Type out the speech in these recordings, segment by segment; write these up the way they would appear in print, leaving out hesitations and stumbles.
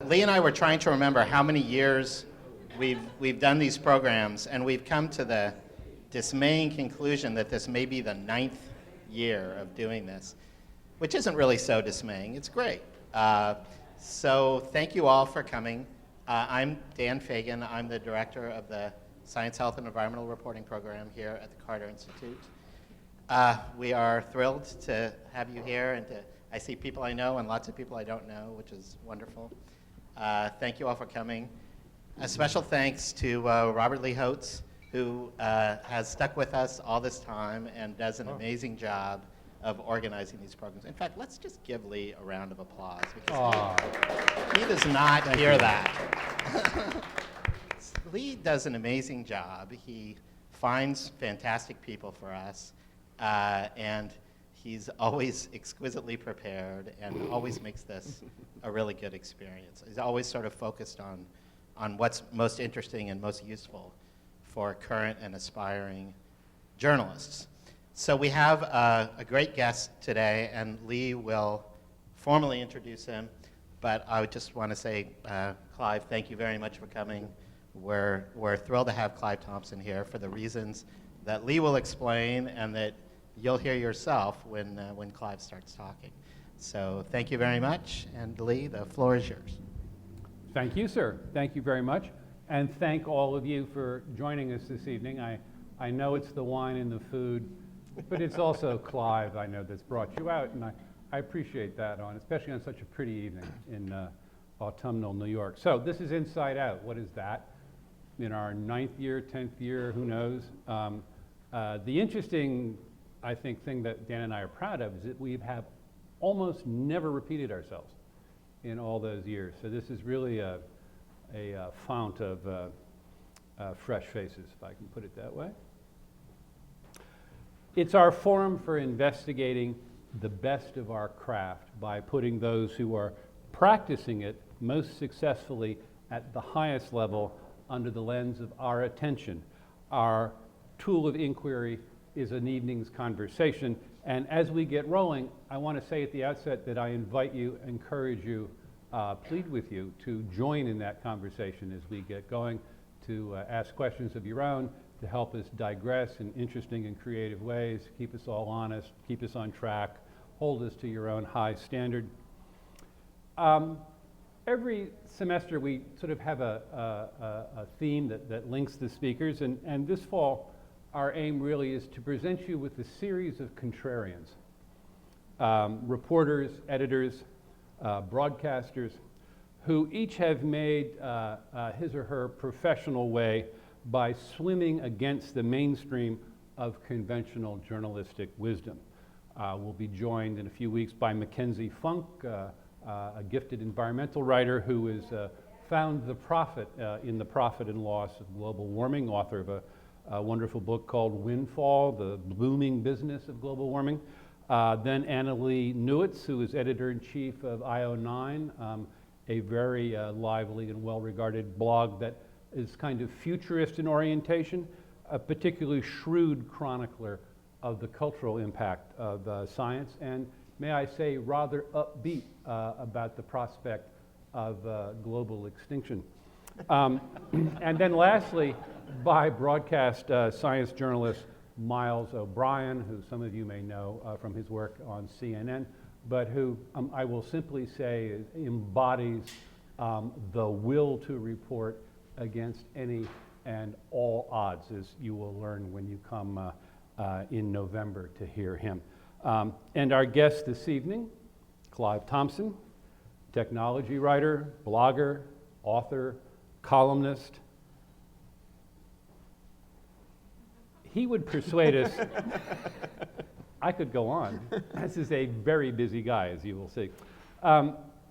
Lee and I were trying to remember how many years we've done these programs, and we've come to the dismaying conclusion that this may be the 9th year of doing this, which isn't really so dismaying. It's great. So thank you all for coming. I'm Dan Fagin. I'm the director of the Science, Health, and Environmental Reporting program here at the Carter Institute. We are thrilled to have you here, and I see people I know and lots of people I don't know, which is wonderful. Thank you all for coming. A special thanks to Robert Lee Hotz, who has stuck with us all this time and does an amazing job of organizing these programs. In fact, let's just give Lee a round of applause, because he does not hear that. Lee does an amazing job. He finds fantastic people for us, and he's always exquisitely prepared and always makes this a really good experience. He's always sort of focused on what's most interesting and most useful for current and aspiring journalists. So we have a great guest today, and Lee will formally introduce him, but I would just want to say, Clive, thank you very much for coming. We're thrilled to have Clive Thompson here for the reasons that Lee will explain and that you'll hear yourself when Clive starts talking. So thank you very much, and Lee, the floor is yours. Thank you, sir. Thank you very much. And thank all of you for joining us this evening. I know it's the wine and the food, but it's also Clive, I know, that's brought you out, and I appreciate that, especially on such a pretty evening in autumnal New York. So this is Inside Out. What is that? In our 9th year, 10th year, who knows? The interesting, I think, thing that Dan and I are proud of is that we have almost never repeated ourselves in all those years. So this is really a fount of fresh faces, if I can put it that way. It's our forum for investigating the best of our craft by putting those who are practicing it most successfully at the highest level under the lens of our attention. Our tool of inquiry is an evening's conversation, and as we get rolling, I want to say at the outset that I invite you, encourage you, plead with you to join in that conversation as we get going, to ask questions of your own, to help us digress in interesting and creative ways, keep us all honest, keep us on track, hold us to your own high standard. Every semester we sort of have a theme that links the speakers, and this fall our aim really is to present you with a series of contrarians, reporters, editors, broadcasters, who each have made his or her professional way by swimming against the mainstream of conventional journalistic wisdom. We'll be joined in a few weeks by Mackenzie Funk, a gifted environmental writer who has found the profit in the profit and loss of global warming, author of a wonderful book called Windfall, The Blooming Business of Global Warming. Then Annalee Newitz, who is editor-in-chief of IO9, a very lively and well-regarded blog that is kind of futurist in orientation, a particularly shrewd chronicler of the cultural impact of science, and may I say rather upbeat about the prospect of global extinction. And then lastly, by broadcast science journalist Miles O'Brien, who some of you may know from his work on CNN, but who I will simply say embodies the will to report against any and all odds, as you will learn when you come in November to hear him. And our guest this evening, Clive Thompson, technology writer, blogger, author, columnist. He would persuade us, I could go on, this is a very busy guy, as you will see,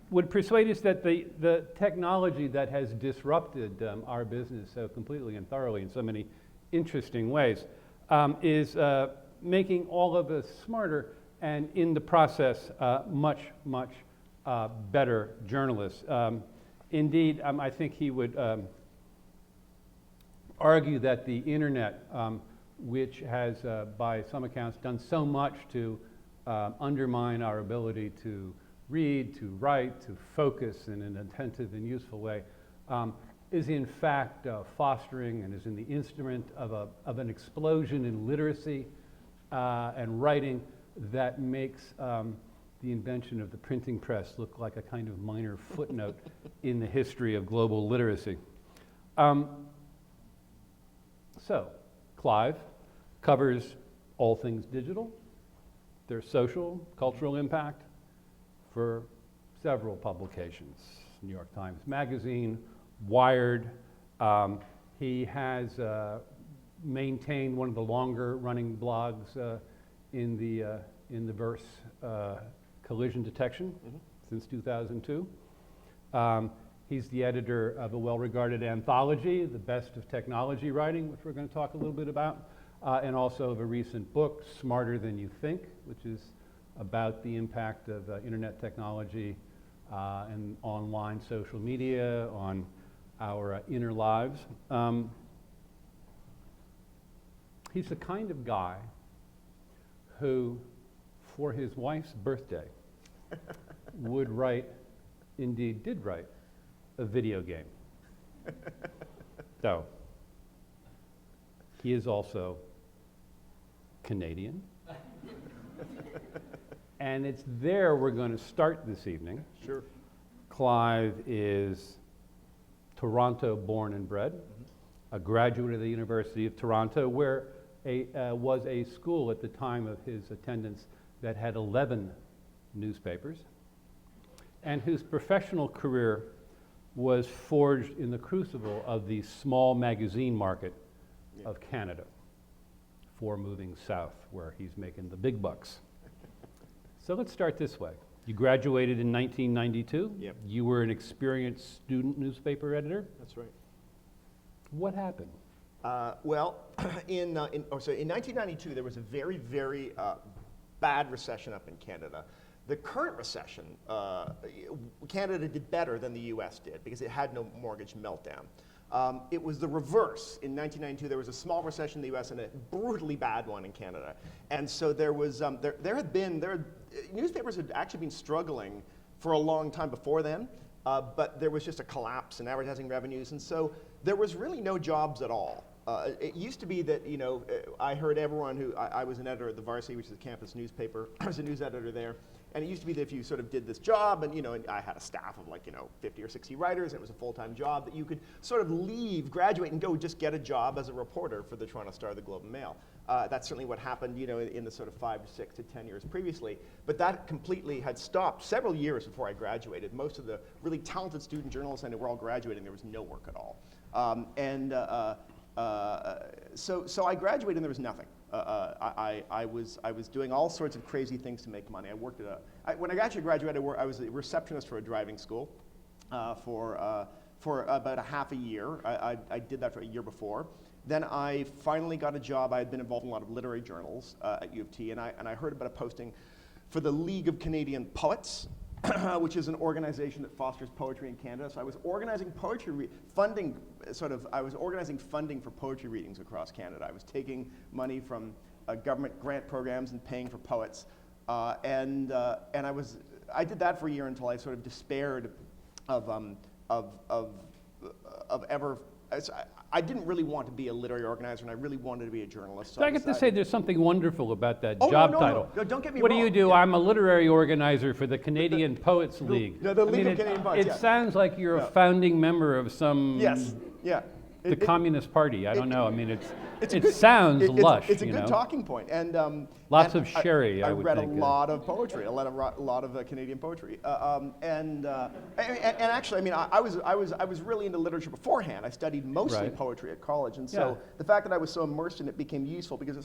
would persuade us that the technology that has disrupted our business so completely and thoroughly in so many interesting ways is making all of us smarter and in the process much, much better journalists. Indeed, I think he would argue that the internet, which has by some accounts done so much to undermine our ability to read, to write, to focus in an attentive and useful way, is in fact fostering and is in the instrument of an explosion in literacy and writing that makes the invention of the printing press look like a kind of minor footnote in the history of global literacy. So, Clive covers all things digital, their social, cultural impact for several publications, New York Times Magazine, Wired. He has maintained one of the longer running blogs in the verse collision detection since 2002. He's the editor of a well-regarded anthology, The Best of Technology Writing, which we're going to talk a little bit about, and also of a recent book, Smarter Than You Think, which is about the impact of internet technology and online social media on our inner lives. He's the kind of guy who, for his wife's birthday, would write, indeed did write, a video game. So, he is also Canadian. And it's there we're going to start this evening. Sure. Clive is Toronto born and bred, a graduate of the University of Toronto, where was a school at the time of his attendance that had 11 newspapers, and whose professional career was forged in the crucible of the small magazine market of Canada, before moving south, where he's making the big bucks. So let's start this way. You graduated in 1992. Yep. You were an experienced student newspaper editor. That's right. What happened? In 1992, there was a very, very bad recession up in Canada. The current recession, Canada did better than the US did because it had no mortgage meltdown. It was the reverse. In 1992, there was a small recession in the US and a brutally bad one in Canada. And so there was, newspapers had actually been struggling for a long time before then, but there was just a collapse in advertising revenues. And so there was really no jobs at all. It used to be that, I heard everyone who, I was an editor at the Varsity, which is a campus newspaper. I was a news editor there. And it used to be that if you sort of did this job, and and I had a staff of 50 or 60 writers, and it was a full-time job, that you could sort of leave, graduate, and go just get a job as a reporter for the Toronto Star, the Globe and Mail. That's certainly what happened, in the sort of 5 to 6 to 10 years previously. But that completely had stopped several years before I graduated. Most of the really talented student journalists I knew were all graduating. There was no work at all. So I graduated and there was nothing. I was doing all sorts of crazy things to make money. I worked at when I actually graduated, I was a receptionist for a driving school for about a half a year. I did that for a year before. Then I finally got a job. I had been involved in a lot of literary journals at U of T, and I heard about a posting for the League of Canadian Poets, which is an organization that fosters poetry in Canada. So I was organizing funding for poetry readings across Canada. I was taking money from government grant programs and paying for poets, and I did that for a year until I sort of despaired of ever. I didn't really want to be a literary organizer, and I really wanted to be a journalist. So I get to say there's something wonderful about that Oh, job no, title. No, don't get me What wrong. do you do? Yeah. I'm a literary organizer for the Canadian Poets League. No, the League of Canadian Poets, It yeah. sounds like you're a founding member of some Yes, yeah. the Communist Party. I don't know. I mean, It's it a good, it- lush. It's a you good know? talking point, and Lots and of sherry, I would read think, a lot of poetry, a lot of Canadian poetry, and actually, I mean, I was really into literature beforehand. I studied mostly Right. poetry at college, and so the fact that I was so immersed in it became useful because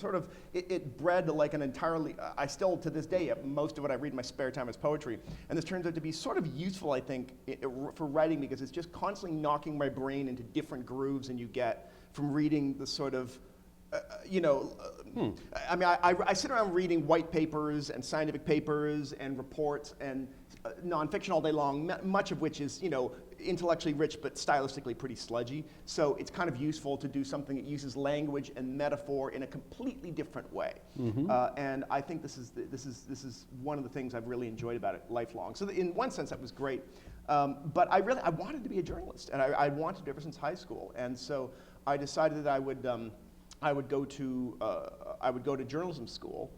it bred like an entirely. I still to this day most of what I read in my spare time is poetry, and this turns out to be sort of useful, I think, for writing because it's just constantly knocking my brain into different grooves than you get from reading the sort of. I mean, I sit around reading white papers and scientific papers and reports, and nonfiction all day long, much of which is, intellectually rich but stylistically pretty sludgy. So it's kind of useful to do something that uses language and metaphor in a completely different way. And I think this is one of the things I've really enjoyed about it lifelong. So in one sense, that was great. But I wanted to be a journalist, and I wanted to ever since high school. And so I decided that I would go to journalism school.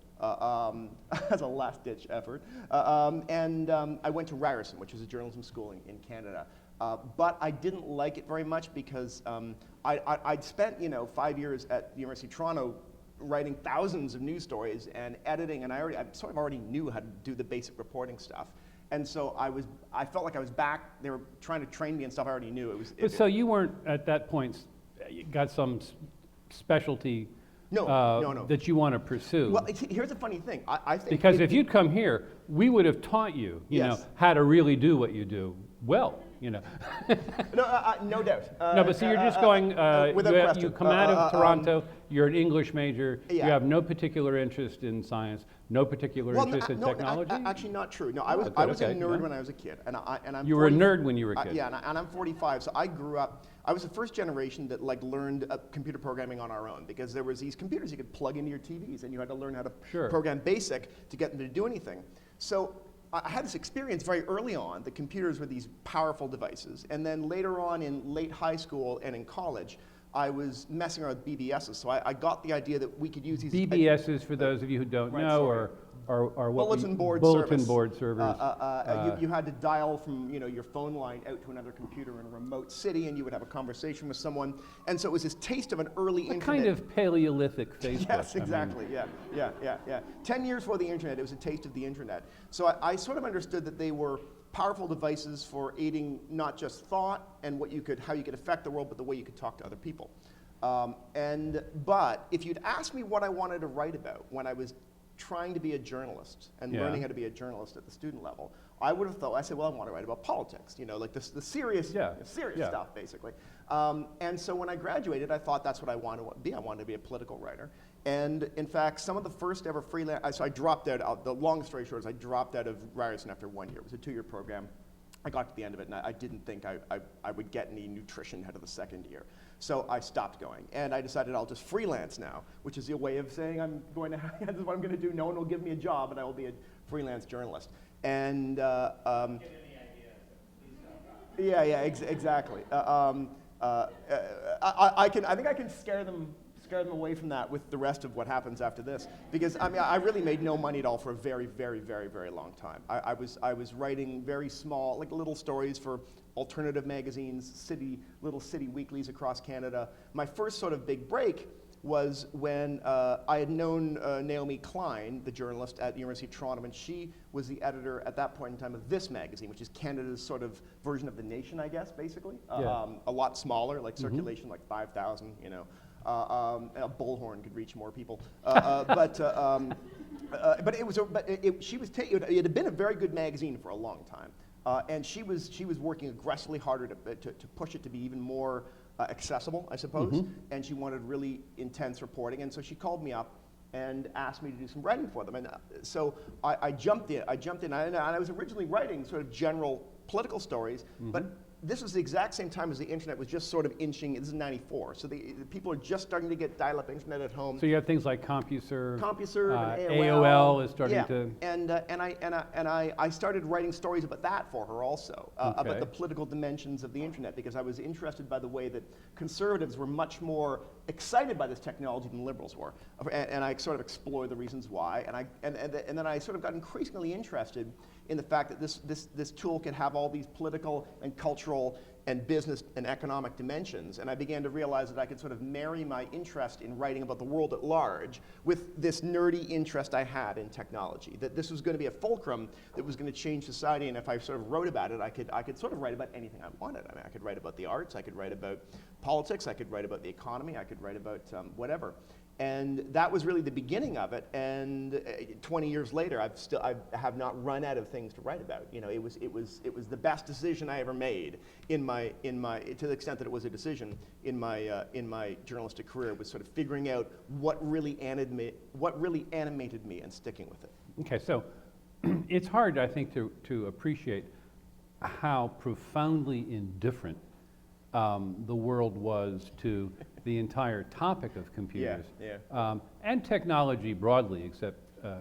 As a last-ditch effort. I went to Ryerson, which is a journalism school in Canada. But I didn't like it very much because I'd spent 5 years at the University of Toronto writing thousands of news stories and editing, and I sort of already knew how to do the basic reporting stuff. And so I felt like I was back. They were trying to train me in stuff I already knew. So you weren't at that point, you got some specialty No. that you want to pursue. Well, here's a funny thing. I think because if you'd come here, we would have taught you, how to really do what you do well, No, no doubt. No, but see, you're just going, you come out of Toronto, you're an English major, you Yeah. have no particular interest in science, no particular interest in technology? Actually not true. No, I was a nerd when I was a kid. And I'm you were a nerd when you were a kid? Yeah, and I'm 45, so I grew up, I was the first generation that learned computer programming on our own, because there was these computers you could plug into your TVs, and you had to learn how to program BASIC to get them to do anything. So I had this experience very early on that computers were these powerful devices, and then later on in late high school and in college, I was messing around with BBSs, so I got the idea that we could use these... BBSs, for those of you who don't know, are what bulletin board servers. You had to dial from your phone line out to another computer in a remote city, and you would have a conversation with someone. And so it was this taste of an early internet. Kind of Paleolithic Facebook. Yes, exactly. Yeah. 10 years before the internet, it was a taste of the internet. So I sort of understood that they were powerful devices for aiding not just thought and how you could affect the world, but the way you could talk to other people. But if you'd asked me what I wanted to write about when I was trying to be a journalist and learning how to be a journalist at the student level, I would have thought, I said, well, I want to write about politics, like the serious stuff, basically. And so when I graduated, I thought that's what I wanted to be. I wanted to be a political writer. And in fact, some of the first ever freelance, so I dropped out, the long story short is I dropped out of Ryerson after 1 year. It was a 2-year program. I got to the end of it, and I didn't think I would get any nutrition out of the second year. So I stopped going, and I decided I'll just freelance now, which is a way of saying this is what I'm going to do. No one will give me a job, and I will be a freelance journalist. And exactly. I think I can scare them away from that with the rest of what happens after this, because I really made no money at all for a very, very, very, very long time. I was writing very small, little stories for alternative magazines, little city weeklies across Canada. My first sort of big break was when I had known Naomi Klein, the journalist at the University of Toronto, and she was the editor at that point in time of This magazine, which is Canada's sort of version of The Nation, I guess, basically. A lot smaller, circulation, 5,000, a bullhorn could reach more people. But it had been a very good magazine for a long time. And she was working aggressively harder to push it to be even more accessible, I suppose. And she wanted really intense reporting. And so she called me up and asked me to do some writing for them. And so I jumped in, and I was originally writing sort of general political stories, but this was the exact same time as the internet was just sort of inching. This is 94, so the people are just starting to get dial-up internet at home. So you have things like CompuServe, and AOL is starting to. And I started writing stories about that for her also, about the political dimensions of the internet, because I was interested by the way that conservatives were much more excited by this technology than liberals were, and I sort of explored the reasons why, and then I sort of got increasingly interested in the fact that this tool can have all these political and cultural and business and economic dimensions, and I began to realize that I could sort of marry my interest in writing about the world at large with this nerdy interest I had in technology, that this was going to be a fulcrum that was going to change society, and if I sort of wrote about it, I could sort of write about anything I wanted. I could write about the arts, I could write about politics, I could write about the economy, I could write about whatever. And that was really the beginning of it. And 20 years later, I have not run out of things to write about. It was the best decision I ever made to the extent that it was a decision in my journalistic career, was sort of figuring out what really animated me and sticking with it. Okay, so it's hard, I think, to appreciate how profoundly indifferent the world was to the entire topic of computers. And technology broadly, except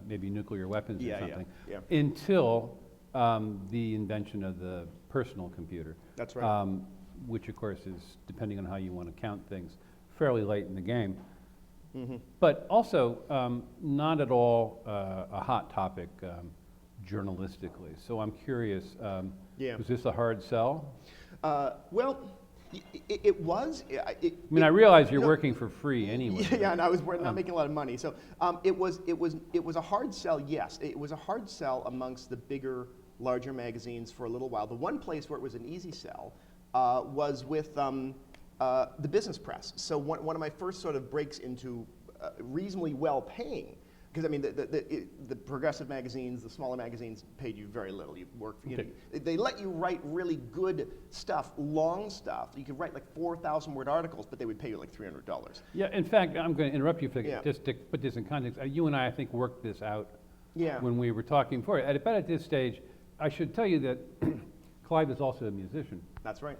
maybe nuclear weapons or something, until the invention of the personal computer. That's right. Which, of course, is, depending on how you want to count things, fairly late in the game. Mm-hmm. But also not at all a hot topic journalistically. So I'm curious, was this a hard sell? Well, it was. I mean, I realize you're working for free anyway. Yeah, and I was not making a lot of money. So it was a hard sell. Yes, it was a hard sell amongst the bigger, larger magazines for a little while. The one place where it was an easy sell was with the business press. So one of my first sort of breaks into reasonably well-paying, because I mean the progressive magazines, the smaller magazines paid you very little. You work, they let you write really good stuff, long stuff. You could write like 4,000 word articles, but they would pay you like $300. Yeah, in fact, I'm going to interrupt you for just to put this in context. You and I think, worked this out when we were talking before. But at this stage, I should tell you that Clive is also a musician. That's right.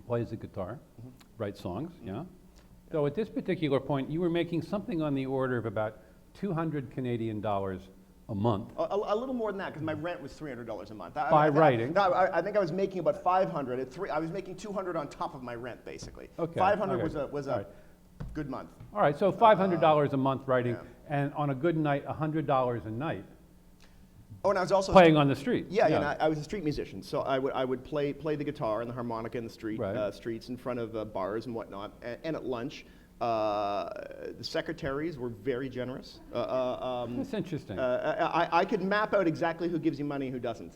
Plays the guitar, writes songs, So at this particular point, you were making something on the order of about 200 Canadian dollars a month. A little more than that, because my rent was $300 a month. By writing? No, I think I was making about 500. I was making 200 on top of my rent, basically. Okay. 500 was a good month. All right, so $500 a month writing, and on a good night, $100 a night. Oh, and I was also playing on the street. Yeah, and I was a street musician, so I would play the guitar and the harmonica in the streets in front of bars and whatnot, and at lunch. The secretaries were very generous. That's interesting. I could map out exactly who gives you money and who doesn't,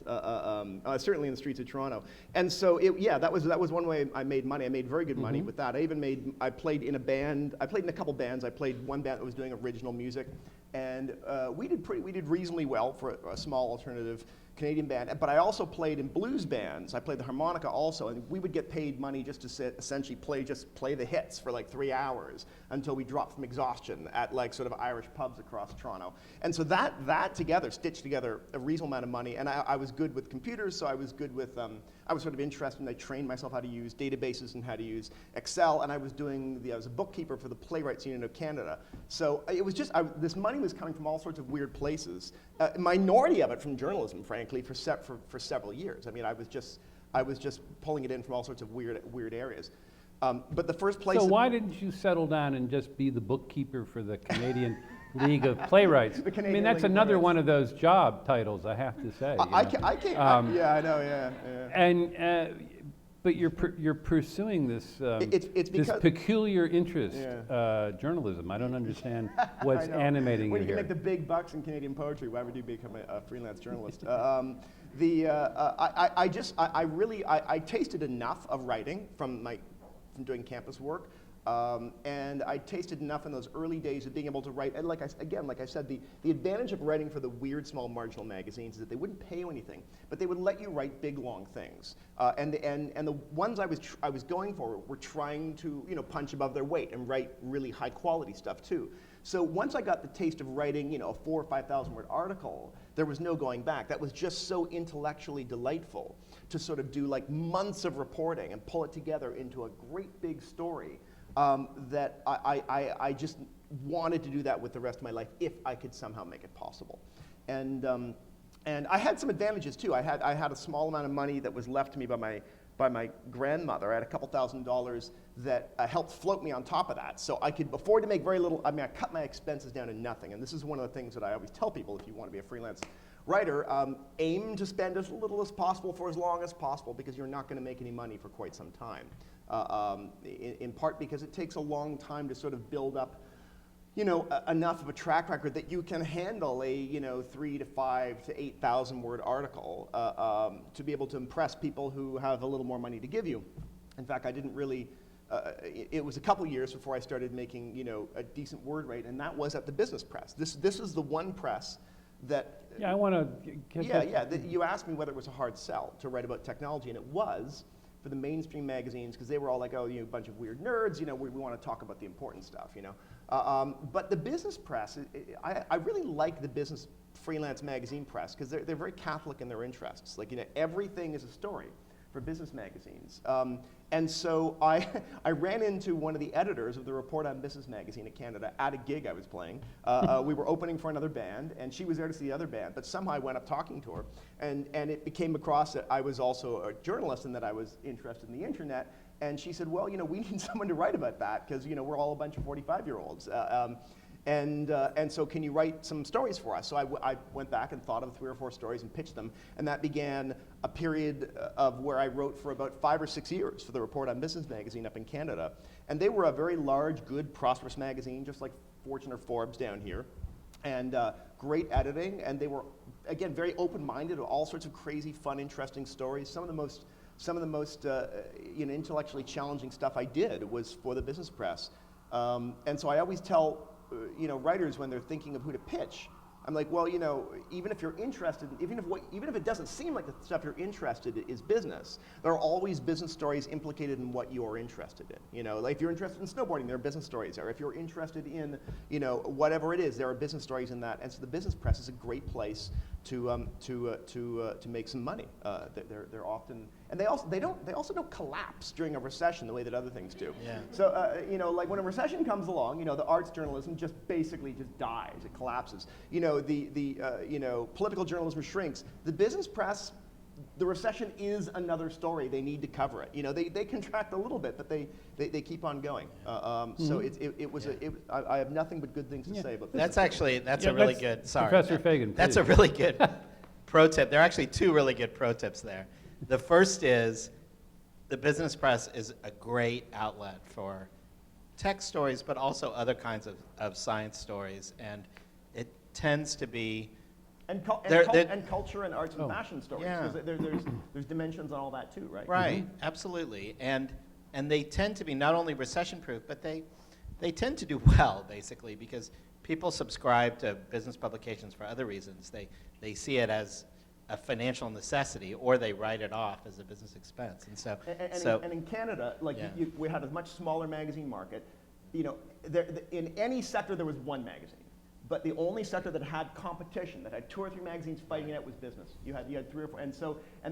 certainly in the streets of Toronto. And so, that was one way I made money. I made very good money with that. I played in a band. I played in a couple bands. I played one band that was doing original music, and we did reasonably well for a small alternative Canadian band, but I also played in blues bands. I played the harmonica also, and we would get paid money just to essentially play the hits for like 3 hours until we dropped from exhaustion at like sort of Irish pubs across Toronto. And so that together stitched together a reasonable amount of money, and I was good with computers, so I was good with, I was sort of interested, and I trained myself how to use databases and how to use Excel, and I was a bookkeeper for the Playwrights Union of Canada. So it was just, this money was coming from all sorts of weird places, a minority of it from journalism, frankly, for several years. I mean, I was just pulling it in from all sorts of weird areas. But the first place. So why didn't you settle down and just be the bookkeeper for the Canadian League of Playwrights? I mean, that's another one of those job titles, I have to say. I can't. Yeah, I know. Yeah. And but you're pursuing this this peculiar interest, journalism. I don't understand what's animating you here. When you can here. make the big bucks in Canadian poetry, why would you become a freelance journalist? I tasted enough of writing from doing campus work, and I tasted enough in those early days of being able to write. And like I said, the advantage of writing for the weird, small, marginal magazines is that they wouldn't pay you anything, but they would let you write big, long things. And the ones I was going for were trying to punch above their weight and write really high quality stuff too. So once I got the taste of writing, a 4,000 or 5,000 word article, there was no going back. That was just so intellectually delightful to sort of do like months of reporting and pull it together into a great big story that I just wanted to do that with the rest of my life if I could somehow make it possible. And I had some advantages too. I had a small amount of money that was left to me by my grandmother. I had a couple $1,000s that helped float me on top of that. So I could afford to make very little. I mean, I cut my expenses down to nothing. And this is one of the things that I always tell people if you want to be a freelance writer, aim to spend as little as possible for as long as possible, because you're not going to make any money for quite some time. In part because it takes a long time to sort of build up enough of a track record that you can handle a 3,000 to 5,000 to 8,000 word article to be able to impress people who have a little more money to give you. In fact, I didn't really. It was a couple years before I started making a decent word rate, and that was at the business press. This is the one press that. Yeah, I want to. You asked me whether it was a hard sell to write about technology, and it was for the mainstream magazines, because they were all like, oh, a bunch of weird nerds. We want to talk about the important stuff. But the business press, I really like the business freelance magazine press, because they're very Catholic in their interests. Like, everything is a story for business magazines. And so I ran into one of the editors of the Report on Business magazine in Canada at a gig I was playing. We were opening for another band, and she was there to see the other band, but somehow I went up talking to her, and it became across that I was also a journalist and that I was interested in the internet. And she said, well, we need someone to write about that, because we're all a bunch of 45-year-olds. And so can you write some stories for us? So I went back and thought of 3 or 4 stories and pitched them, and that began a period of where I wrote for about 5 or 6 years for the Report on Business magazine up in Canada. And they were a very large, good, prosperous magazine, just like Fortune or Forbes down here, and great editing, and they were, again, very open-minded to all sorts of crazy, fun, interesting stories. Some of the most intellectually challenging stuff I did was for the business press. And so I always tell writers when they're thinking of who to pitch, I'm like, well, even if you're interested, even if it doesn't seem like the stuff you're interested in is business, there are always business stories implicated in what you're interested in. Like if you're interested in snowboarding, there are business stories there. If you're interested in, whatever it is, there are business stories in that. And so the business press is a great place to make some money. They're often, and they also don't collapse during a recession the way that other things do. Yeah. So like when a recession comes along, the arts journalism just basically just dies. It collapses. The political journalism shrinks. The business press, the recession is another story. They need to cover it. They contract a little bit, but they keep on going. So I have nothing but good things to say about this. That's a really good. Sorry, Professor Fagin, That's a please. really good pro tip. There are actually 2 really good pro tips there. The first is the business press is a great outlet for tech stories, but also other kinds of science stories, and it tends to be And culture and arts and fashion stories. Yeah. Because there's dimensions on all that too, right? right, absolutely, and they tend to be not only recession-proof, but they tend to do well, basically, because people subscribe to business publications for other reasons. They see it as a financial necessity, or they write it off as a business expense. And so, And in Canada, like Yeah. we had a much smaller magazine market. In any sector there was one magazine, but the only sector that had competition, that had 2 or 3 magazines fighting it, was business. You had 3 or 4, and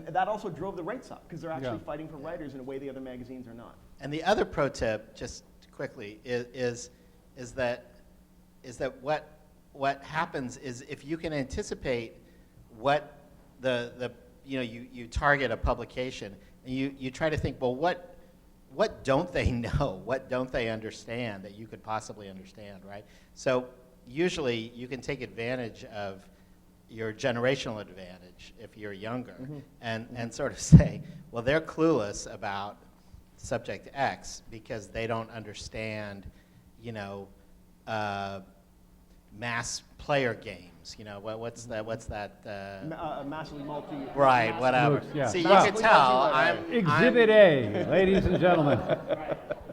that also drove the rates up, because they're actually fighting for writers in a way the other magazines are not. And the other pro tip, just quickly, is that what happens is if you can anticipate what you target a publication, and you try to think, well, what don't they know? What don't they understand that you could possibly understand, right? So usually you can take advantage of your generational advantage if you're younger, and sort of say, well, they're clueless about subject X because they don't understand, mass player games. What's that? Massively multi. Right, whatever. Yeah. See, you Well, can tell. Exhibit A, ladies and gentlemen.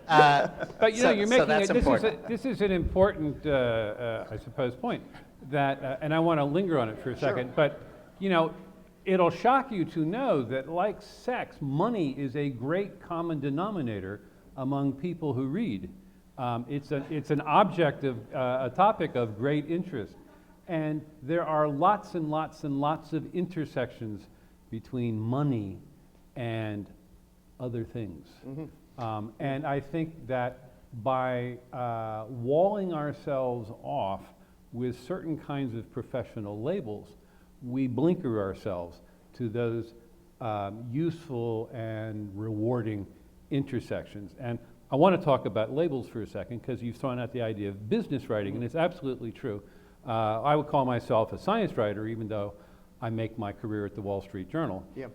But you're making that's important. this is an important, I suppose, point that, and I want to linger on it for a second. But it'll shock you to know that, like sex, money is a great common denominator among people who read. It's an object of a topic of great interest, and there are lots and lots and lots of intersections between money and other things. And I think that by walling ourselves off with certain kinds of professional labels, we blinker ourselves to those useful and rewarding intersections. And I want to talk about labels for a second, because you've thrown out the idea of business writing, and it's absolutely true. I would call myself a science writer, even though I make my career at the Wall Street Journal. Yeah.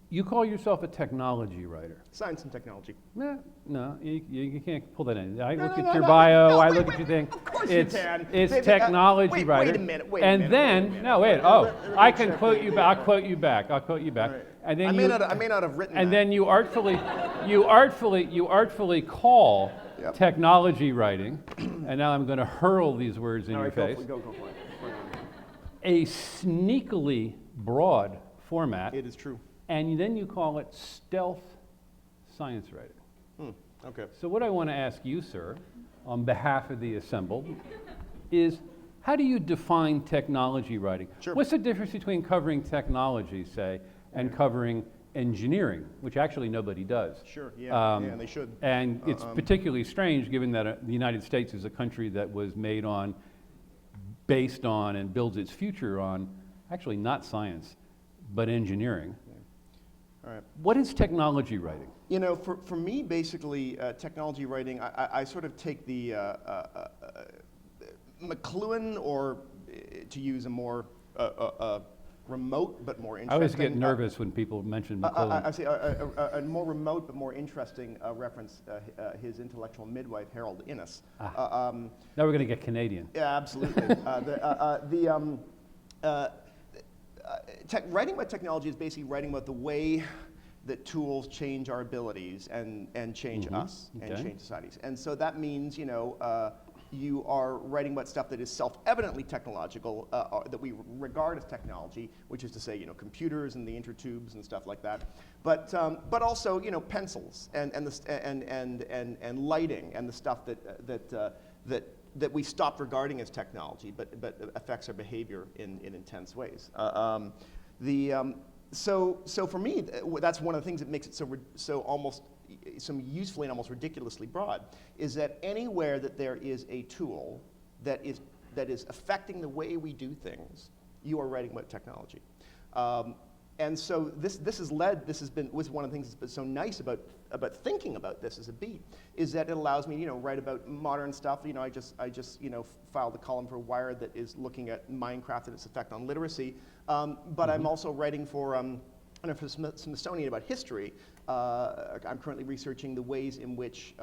You call yourself a technology writer. Science and technology. No, you can't pull that in. I No, look no, at your no, bio, no, I wait, look wait, at your thing. of course It's, you can. it's Maybe, technology wait writer. a minute, and wait a then, minute. no, wait, Let me I can check quote it. you back, I'll quote you back. Right. And then I may not have written and that. then you artfully call Yep. technology writing, and now I'm going to hurl these words in All your right, face, go for it. a sneakily broad format, It is true. and then you call it stealth science writing. Okay. So what I want to ask you, sir, on behalf of the assembled, is How do you define technology writing? Sure. What's the difference between covering technology, say, and covering engineering, which actually nobody does? Sure, yeah, and they should. And it's particularly strange given that the United States is a country that was made on, based on, and builds its future on, actually not science, but engineering. All right. What is technology writing? You know, for me, basically, technology writing, I sort of take the McLuhan, or to use a more remote but more interesting. I always get nervous when people mention McLuhan. I say a more remote but more interesting reference, his intellectual midwife, Harold Innis. Now we're going to get Canadian. Yeah, absolutely. Writing about technology is basically writing about the way that tools change our abilities and change us and change societies. And so that means, you know, you are writing about stuff that is self-evidently technological, that we regard as technology, which is to say, you know, computers and the intertubes and stuff like that. But also, you know, pencils and lighting and the stuff that we stopped regarding as technology, but affects our behavior in intense ways. So for me, that's one of the things that makes it so usefully and almost ridiculously broad, is that anywhere that there is a tool that is affecting the way we do things, you are writing about technology. And so this was one of the things that's been so nice about thinking about this as a beat, is that it allows me, you know, write about modern stuff. You know, I just you know, filed a column for Wired that is looking at Minecraft and its effect on literacy. But I'm also writing for Smithsonian about history. I'm currently researching the ways in which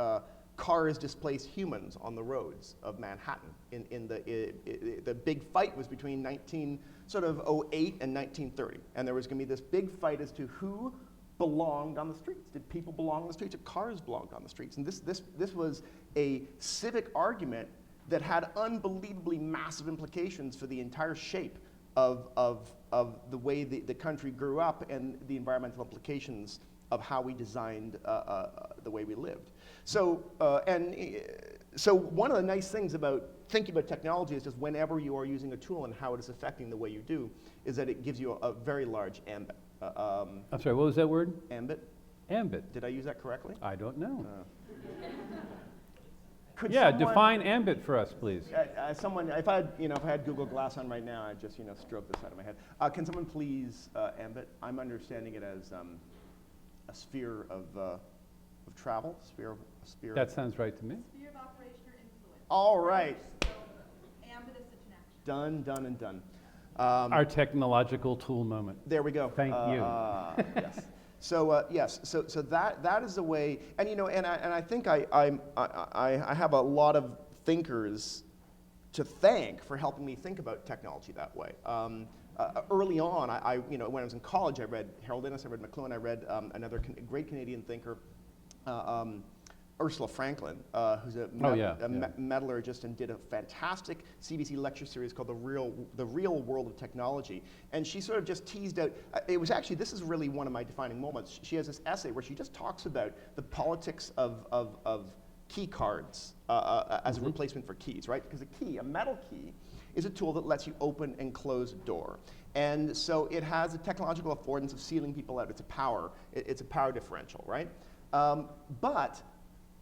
cars displace humans on the roads of Manhattan. The big fight was between 1908 and 1930, and there was going to be this big fight as to who belonged on the streets. Did people belong on the streets, or cars belonged on the streets? And this was a civic argument that had unbelievably massive implications for the entire shape of the way the country grew up and the environmental implications of how we designed the way we lived. So one of the nice things about thinking about technology is just whenever you are using a tool and how it is affecting the way you do, is that it gives you a very large ambit. I'm sorry, what was that word? Ambit. Ambit. Did I use that correctly? I don't know. Yeah, define ambit for us, please. If I had Google Glass on right now, I'd just, you know, stroke this out of my head. Can someone please ambit? I'm understanding it as a sphere of travel, sphere. That sounds right to me. Sphere of operation or influence. All right. So ambit is such an action. Done and done. Our technological tool moment. There we go. Thank you. Yes. So yes. So that is the way. And you know, and I think I have a lot of thinkers to thank for helping me think about technology that way. Early on, when I was in college, I read Harold Innis, I read McLuhan, I read another great Canadian thinker, Ursula Franklin, who's a metallurgist and did a fantastic CBC lecture series called The Real World of Technology. And she sort of just teased out, this is really one of my defining moments. She has this essay where she just talks about the politics of key cards as a replacement for keys, right? Because a metal key, is a tool that lets you open and close a door. And so it has a technological affordance of sealing people out. It's a power differential, right? But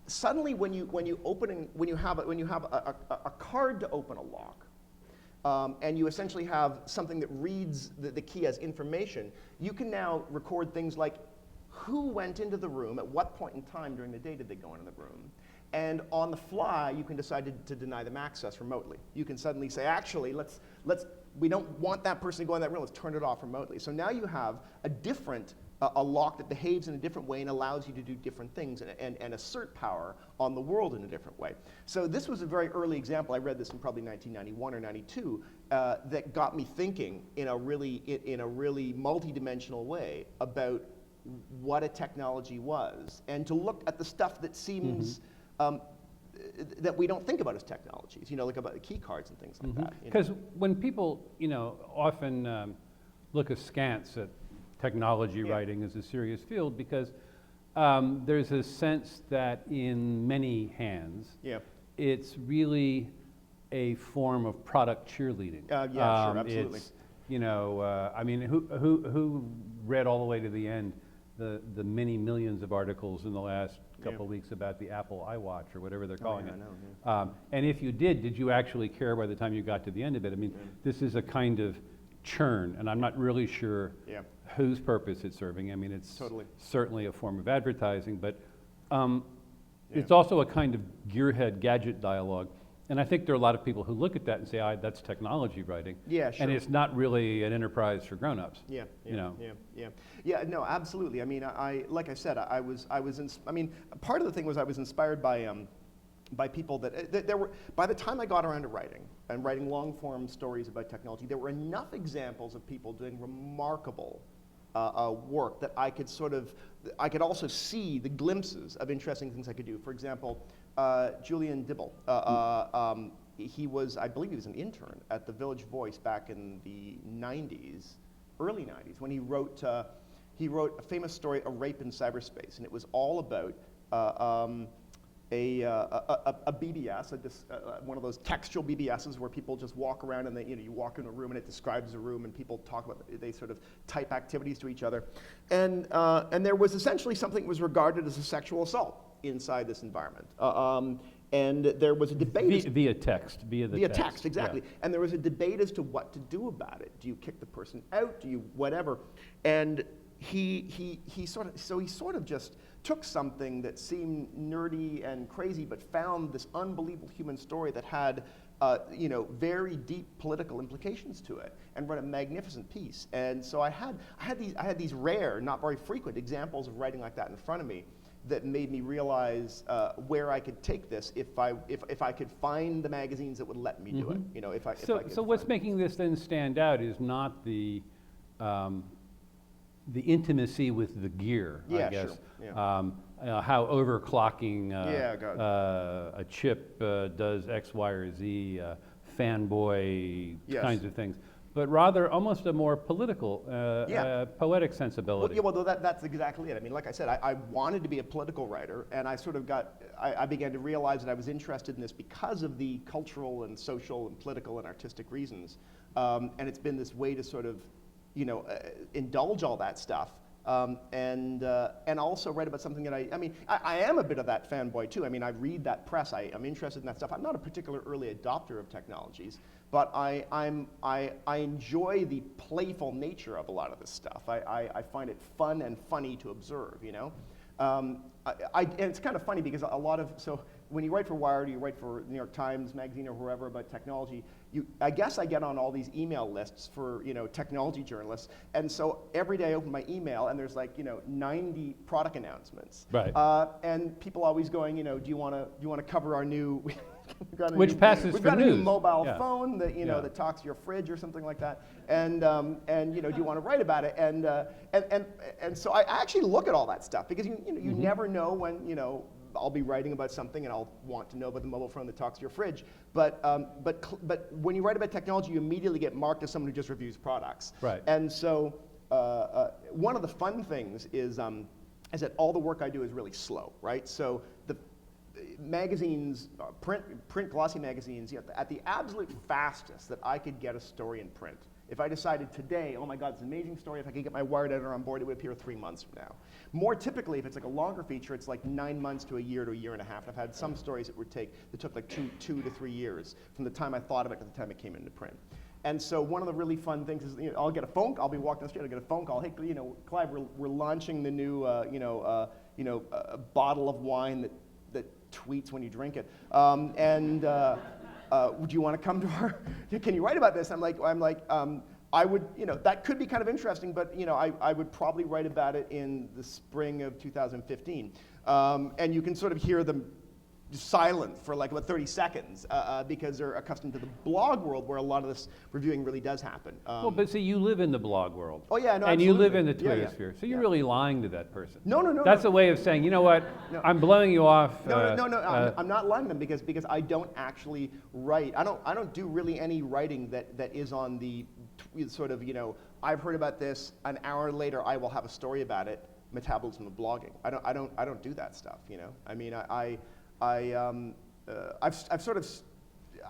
suddenly when you have a card to open a lock, and you essentially have something that reads the key as information, you can now record things like who went into the room, at what point in time during the day did they go into the room, and on the fly, you can decide to deny them access remotely. You can suddenly say, actually, we don't want that person to go in that room, let's turn it off remotely. So now you have a lock that behaves in a different way and allows you to do different things and assert power on the world in a different way. So this was a very early example. I read this in probably 1991 or 92 that got me thinking in a really multi-dimensional way about what a technology was, and to look at the stuff that seems that we don't think about as technologies, you know, like about key cards and things like that. Because when people, you know, often look askance at technology writing as a serious field, because there's a sense that in many hands, it's really a form of product cheerleading. Yeah, sure, absolutely. It's, you know, I mean, who read all the way to the end the many millions of articles in the last couple of weeks about the Apple iWatch or whatever they're calling it? I know, And if you did you actually care by the time you got to the end of it? I mean, this is a kind of churn, and I'm not really sure whose purpose it's serving. I mean, it's certainly a form of advertising, but it's also a kind of gearhead gadget dialogue. And I think there are a lot of people who look at that and say, that's technology writing. Yeah, sure. And it's not really an enterprise for grown-ups. Yeah, you know. Yeah, no, absolutely. I mean, like I said, I mean, part of the thing was I was inspired by people that there were, by the time I got around to writing, and writing long-form stories about technology, there were enough examples of people doing remarkable work that I could also see the glimpses of interesting things I could do. For example, Julian Dibble, he was, I believe he was an intern at the Village Voice back in the 90s, early 90s, when he wrote a famous story, A Rape in Cyberspace, and it was all about a BBS, one of those textual BBSs where people just walk around and you walk in a room and it describes a room and people talk about, they sort of type activities to each other. And there was essentially something that was regarded as a sexual assault inside this environment. And there was a debate. Via text, via text, exactly. Yeah. And there was a debate as to what to do about it. Do you kick the person out? Do you whatever? And he sort of just took something that seemed nerdy and crazy, but found this unbelievable human story that had, very deep political implications to it, and wrote a magnificent piece. And so I had these rare, not very frequent examples of writing like that in front of me that made me realize where I could take this if I could find the magazines that would let me do it. You know, So what's making this then stand out is not the intimacy with the gear, I guess. Sure. Yeah. How overclocking a chip does X, Y, or Z, fanboy kinds of things, but rather almost a more political, poetic sensibility. Well, that's exactly it. I mean, like I said, I wanted to be a political writer, and I sort of I began to realize that I was interested in this because of the cultural and social and political and artistic reasons, and it's been this way to sort of indulge all that stuff, and also write about something that I am a bit of that fanboy too. I mean, I read that press. I'm interested in that stuff. I'm not a particular early adopter of technologies, but I enjoy the playful nature of a lot of this stuff. I find it fun and funny to observe. And it's kind of funny because when you write for Wired, or you write for New York Times Magazine or whoever about technology, I guess I get on all these email lists for technology journalists, and so every day I open my email and there's 90 product announcements, right? And people always going, do you want to cover our new? We've got a new mobile phone that that talks to your fridge or something like that, and do you want to write about it? And so I actually look at all that stuff because you never know when I'll be writing about something and I'll want to know about the mobile phone that talks to your fridge. But when you write about technology, you immediately get marked as someone who just reviews products. Right. And so one of the fun things is that all the work I do is really slow, right? So the magazines, print glossy magazines, at the absolute fastest that I could get a story in print. If I decided today, oh my God, it's an amazing story, if I could get my Wired editor on board, it would appear 3 months from now. More typically, if it's a longer feature, it's 9 months to a year and a half. I've had some stories that took 2 to 3 years from the time I thought of it to the time it came into print. And so one of the really fun things is, I'll get a phone call, I'll be walking down the street, I'll get a phone call, hey, Clive, we're launching the new, bottle of wine that tweets when you drink it. Would you want to come to our, can you write about this? I'm like, I would, that could be kind of interesting, but I would probably write about it in the spring of 2015. And you can sort of hear them silent for about 30 seconds because they're accustomed to the blog world where a lot of this reviewing really does happen. Well, but see, you live in the blog world. Oh yeah, no, and absolutely. You live in the Twitter sphere, so you're really lying to that person. No. That's a way of saying, you know what, I'm blowing you off. No. I'm not lying to them because I don't actually write. I don't do really any writing that is on the sort of I've heard about this. An hour later, I will have a story about it. Metabolism of blogging. I don't do that stuff. I mean, I've sort of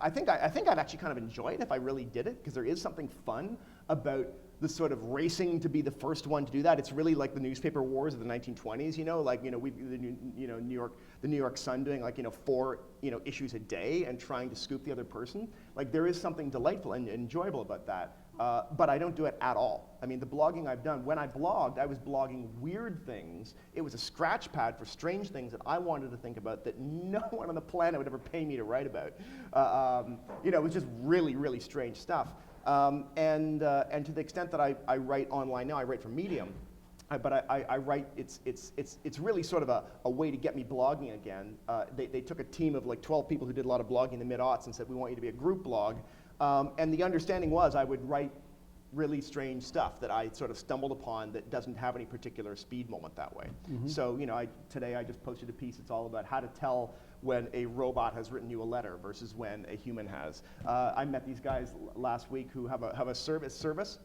I think I'd actually kind of enjoy it if I really did it, because there is something fun about the sort of racing to be the first one to do that. It's really like the newspaper wars of the 1920s, like, the New York Sun doing like, 4, issues a day and trying to scoop the other person. Like, there is something delightful and enjoyable about that. But I don't do it at all. I mean, the blogging I've done, when I blogged, I was blogging weird things. It was a scratch pad for strange things that I wanted to think about that no one on the planet would ever pay me to write about. It was just really, really strange stuff. And to the extent that I write online now, I write for Medium. But I write, it's really sort of a way to get me blogging again. They took a team of like 12 people who did a lot of blogging in the mid-aughts and said, we want you to be a group blog. And the understanding was I would write really strange stuff that I sort of stumbled upon that doesn't have any particular speed moment that way. So, today I just posted a piece. It's all about how to tell when a robot has written you a letter versus when a human has. I met these guys last week who have a service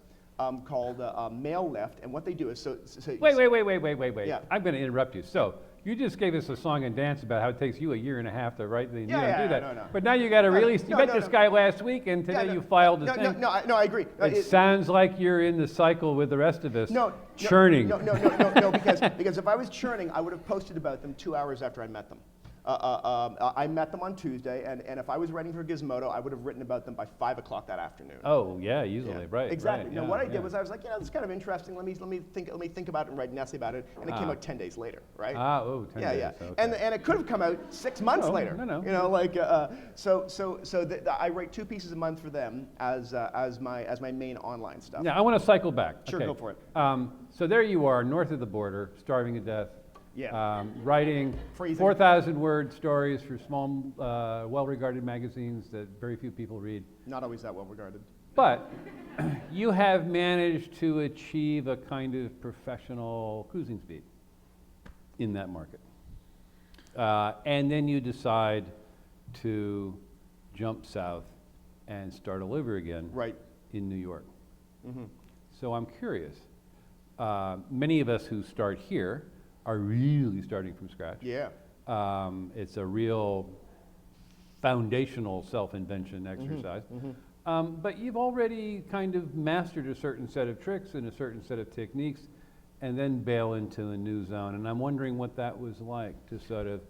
called Mail Lift, and what they do is Wait. Yeah. I'm going to interrupt you. So you just gave us a song and dance about how it takes you a year and a half to write the and you don't do that. No. But now you got to release. You met this guy last week, and today you filed the thing. No, I agree. It sounds like you're in the cycle with the rest of us. Churning. No, because if I was churning, I would have posted about them 2 hours after I met them. I met them on Tuesday, and if I was writing for Gizmodo, I would have written about them by 5 o'clock that afternoon. Oh yeah, easily, right? Exactly. Right, Now what I did was I was like, this is kind of interesting. Let me think about it and write an essay about it, and it came out 10 days later, right? 10 days. Yeah. Okay. And it could have come out 6 months later. No. I write 2 pieces a month for them as my main online stuff. Now I want to cycle back. Sure, okay. go for it. So there you are, north of the border, starving to death. Yeah. Writing Freezing. 4,000-word stories for small, well-regarded magazines that very few people read. Not always that well regarded. But you have managed to achieve a kind of professional cruising speed in that market. And then you decide to jump south and start all over again in New York. So I'm curious. Many of us who start here are really starting from scratch. Yeah. It's a real foundational self-invention exercise. But you've already kind of mastered a certain set of tricks and a certain set of techniques, and then bail into a new zone. And I'm wondering what that was like to sort of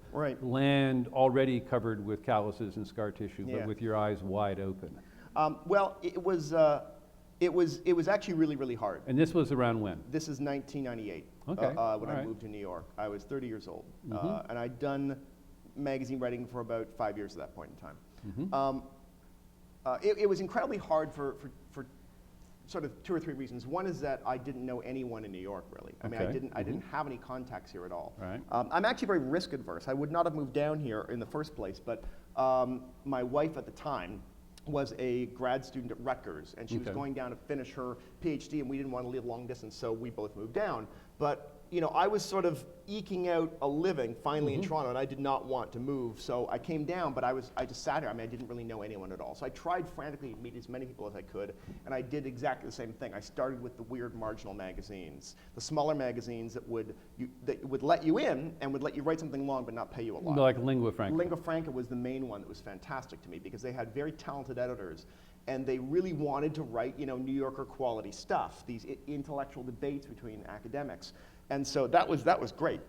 land already covered with calluses and scar tissue, but with your eyes wide open. Well, it was actually really, really hard. And this was around when? This is 1998. Okay. When I moved to New York. I was 30 years old. And I'd done magazine writing for about 5 years at that point in time. It was incredibly hard for sort of 2 or 3 reasons. One is that I didn't know anyone in New York, really. I mean, I didn't have any contacts here at all. Right. I'm actually very risk adverse. I would not have moved down here in the first place, but my wife at the time was a grad student at Rutgers, and she was going down to finish her PhD, and we didn't want to live long distance, so we both moved down. But I was sort of eking out a living finally in Toronto, and I did not want to move, so I came down, but I just sat here. I mean, I didn't really know anyone at all. So I tried frantically to meet as many people as I could, and I did exactly the same thing. I started with the weird marginal magazines, the smaller magazines that would let you in and would let you write something long but not pay you a lot. Like Lingua Franca. Lingua Franca was the main one that was fantastic to me because they had very talented editors, and they really wanted to write, New Yorker quality stuff, these intellectual debates between academics. And so that was great,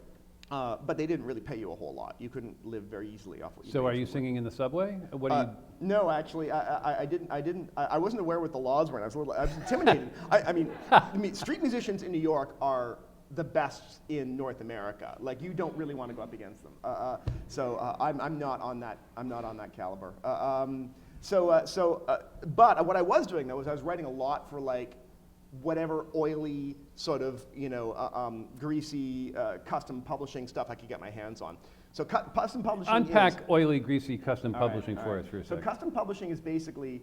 but they didn't really pay you a whole lot. You couldn't live very easily off what you. So are you singing in the subway? What do you? No, actually, I didn't. I wasn't aware what the laws were. And I was intimidated. I mean, street musicians in New York are the best in North America. Like, you don't really want to go up against them. So I'm not on that. I'm not on that caliber. But what I was doing though was I was writing a lot for like whatever oily sort of, greasy custom publishing stuff I could get my hands on. So custom publishing Unpack oily, greasy custom publishing for us for a second. So custom publishing is basically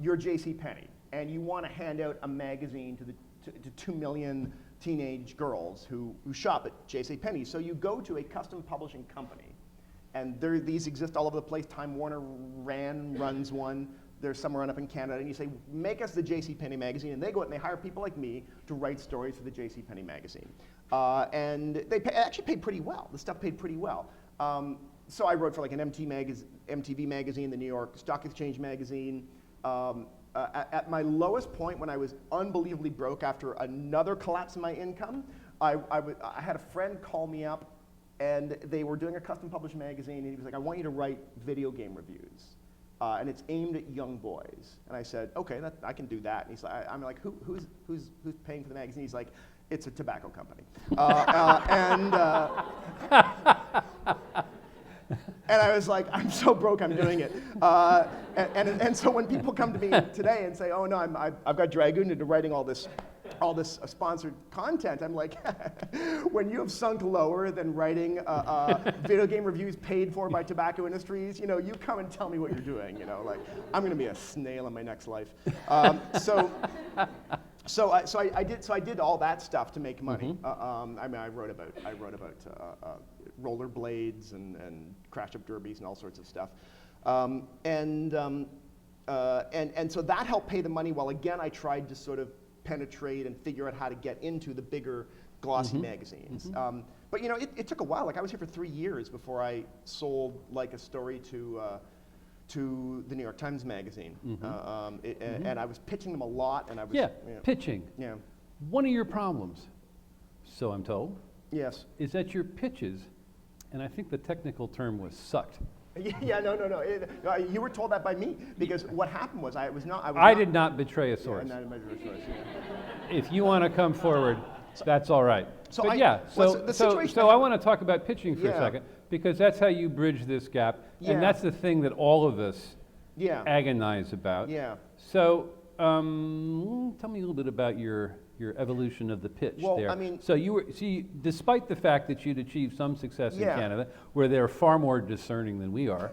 you're JCPenney, and you want to hand out a magazine to 2 million teenage girls who shop at JCPenney. So you go to a custom publishing company, and these exist all over the place. Time Warner runs one. There's somewhere up in Canada, and you say, make us the JCPenney magazine, and they go out and they hire people like me to write stories for the JCPenney magazine. And they actually paid pretty well. The stuff paid pretty well. so I wrote for like an MTV magazine, the New York Stock Exchange magazine. At my lowest point, when I was unbelievably broke after another collapse in my income, I had a friend call me up, and they were doing a custom published magazine, and he was like, I want you to write video game reviews. And it's aimed at young boys. And I said, okay, I can do that. And he's like, I'm like, who's paying for the magazine? He's like, it's a tobacco company. And I was like, I'm so broke, I'm doing it. And so when people come to me today and say, oh no, I've got dragooned into writing all this sponsored content, I'm like, when you have sunk lower than writing video game reviews paid for by tobacco industries, you come and tell me what you're doing. Like I'm going to be a snail in my next life. So I did all that stuff to make money. I wrote about rollerblades and crash-up derbies and all sorts of stuff, and so that helped pay the money. While again, I tried to sort of penetrate and figure out how to get into the bigger glossy magazines. But it took a while. Like I was here for 3 years before I sold like a story to the New York Times magazine, and I was pitching them a lot, and I was pitching. Yeah. One of your problems, so I'm told, Yes. is that your pitches, and I think the technical term was sucked. Yeah, no. You were told that by me, because what happened was I did not betray a source. Yeah, not betray a source. If you want to come forward, that's all right. So but the situation so I want to talk about pitching for a Yeah. second, because that's how you bridge this gap, Yeah. and that's the thing that all of us Yeah. agonize about. Yeah. So tell me a little bit about your evolution of the pitch Well, there. I mean- so despite the fact that you'd achieved some success in Yeah. Canada, where they're far more discerning than we are,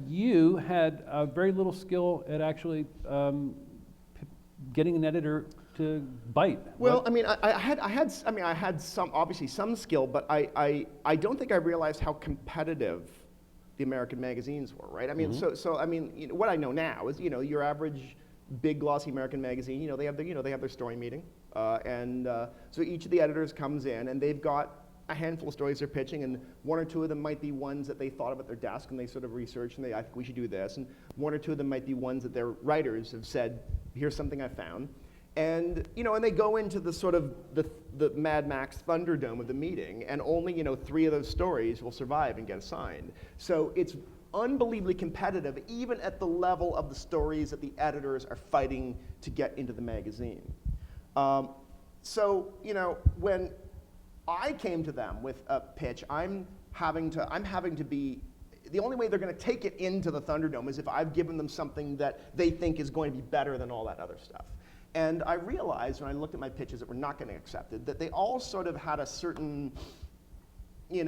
you had very little skill at actually getting an editor to bite. Well, I mean, I had some skill, but I don't think I realized how competitive the American magazines were, right? I mean, so I mean, what I know now is, your average big glossy American magazine, they have their story meeting, and so each of the editors comes in, and they've got a handful of stories they're pitching, and one or two of them might be ones that they thought of at their desk, and they sort of research, and I think we should do this, and one or two of them might be ones that their writers have said, here's something I found. And and they go into the sort of the Mad Max Thunderdome of the meeting, and only 3 of those stories will survive and get assigned. So it's unbelievably competitive, even at the level of the stories that the editors are fighting to get into the magazine. So when I came to them with a pitch, I'm having to be. The only way they're going to take it into the Thunderdome is if I've given them something that they think is going to be better than all that other stuff. And I realized when I looked at my pitches that were not getting accepted that they all sort of had a certain, you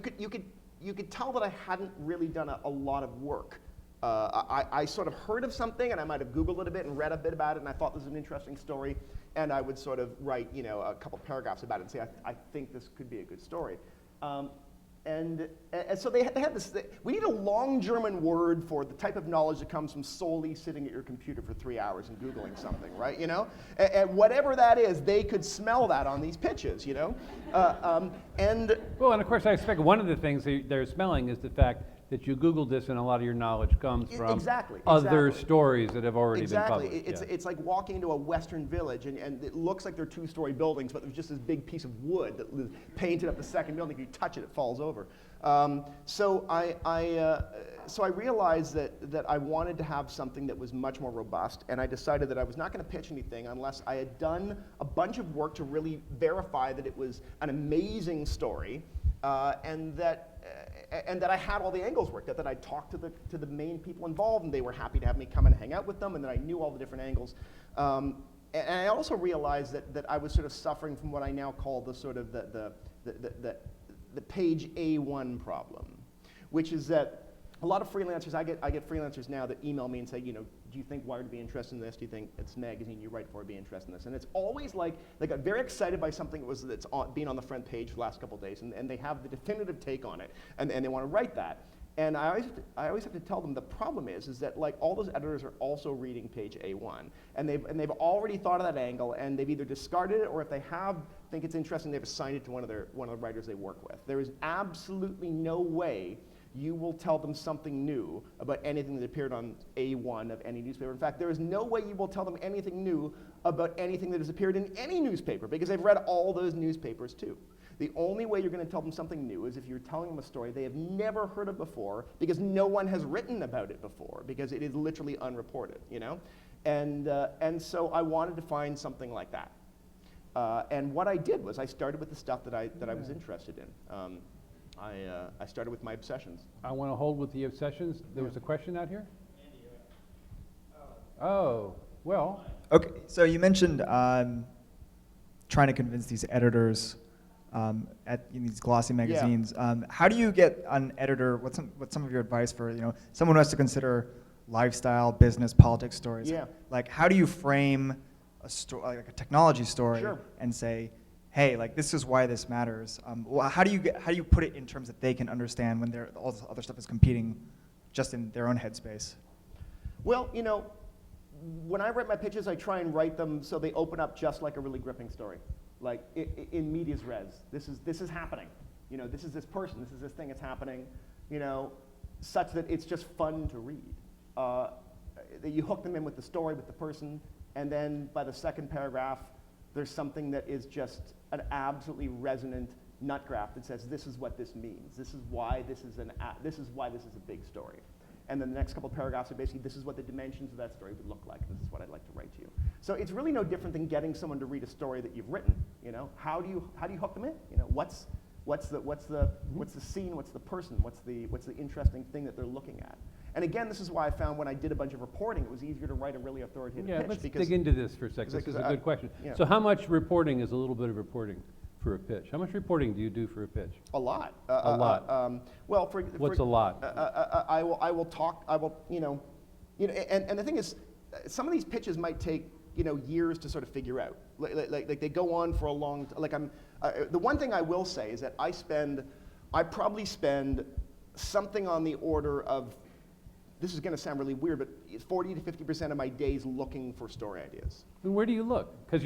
could tell that I hadn't really done a lot of work. I sort of heard of something, and I might have Googled it a bit and read a bit about it, and I thought this was an interesting story, and I would sort of write a couple paragraphs about it and say, I think this could be a good story. And so they had this, we need a long German word for the type of knowledge that comes from solely sitting at your computer for 3 hours and Googling something, right? And whatever that is, they could smell that on these pitches, and Well, and of course, I expect one of the things they're smelling is the fact that you Googled this and a lot of your knowledge comes from other stories that have already been published. It's like walking into a Western village and it looks like they're 2-story buildings, but there's just this big piece of wood that was painted up the second building. If you touch it, it falls over. So I realized that I wanted to have something that was much more robust, and I decided that I was not going to pitch anything unless I had done a bunch of work to really verify that it was an amazing story, and that I had all the angles worked out, that I talked to the main people involved, and they were happy to have me come and hang out with them, and that I knew all the different angles. And I also realized that I was sort of suffering from what I now call the sort of the page A1 problem, which is that a lot of freelancers, I get freelancers now that email me and say, do you think Wired would be interested in this? Do you think it's a magazine you write for would be interested in this? And it's always like they got very excited by something that's been on the front page for the last couple of days, and they have the definitive take on it, and they want to write that. And I always have to tell them the problem is that like all those editors are also reading page A1, and they've already thought of that angle, and they've either discarded it, or if they think it's interesting, they've assigned it to one of the writers they work with. There is absolutely no way you will tell them something new about anything that appeared on A1 of any newspaper. In fact, there is no way you will tell them anything new about anything that has appeared in any newspaper, because they've read all those newspapers too. The only way you're going to tell them something new is if you're telling them a story they have never heard of before, because no one has written about it before, because it is literally unreported, you know? And so I wanted to find something like that. And what I did was I started with the stuff that I was interested in. I started with my obsessions. I want to hold with the obsessions. There was a question out here? Oh, well. Okay, so you mentioned trying to convince these editors in these glossy magazines. Yeah. How do you get an editor? What's some of your advice for someone who has to consider lifestyle, business, politics stories? Yeah. Like, how do you frame a story, like a technology story, Sure. and say, hey, like this is why this matters? How do you put it in terms that they can understand when all this other stuff is competing just in their own headspace? Well, when I write my pitches, I try and write them so they open up just like a really gripping story. Like in medias res, this is happening. This is this person, this is this thing that's happening, such that it's just fun to read. That you hook them in with the story, with the person, and then by the second paragraph, there's something that is just an absolutely resonant nut graph that says this is what this means. This is why this is a big story. And then the next couple of paragraphs are basically, this is what the dimensions of that story would look like. This is what I'd like to write to you. So it's really no different than getting someone to read a story that you've written. How do you hook them in? What's the scene? What's the person? What's the interesting thing that they're looking at? And again, this is why I found when I did a bunch of reporting, it was easier to write a really authoritative pitch. Let's because dig into this for a second. This is a good question. Yeah. So how much reporting is a little bit of reporting for a pitch? How much reporting do you do for a pitch? A lot. A lot. What's a lot? I will talk. And the thing is, some of these pitches might take years to sort of figure out. Like they go on for a long. The one thing I will say is that I probably spend something on the order of. This is going to sound really weird, but 40 to 50% of my days looking for story ideas. And where do you look? Because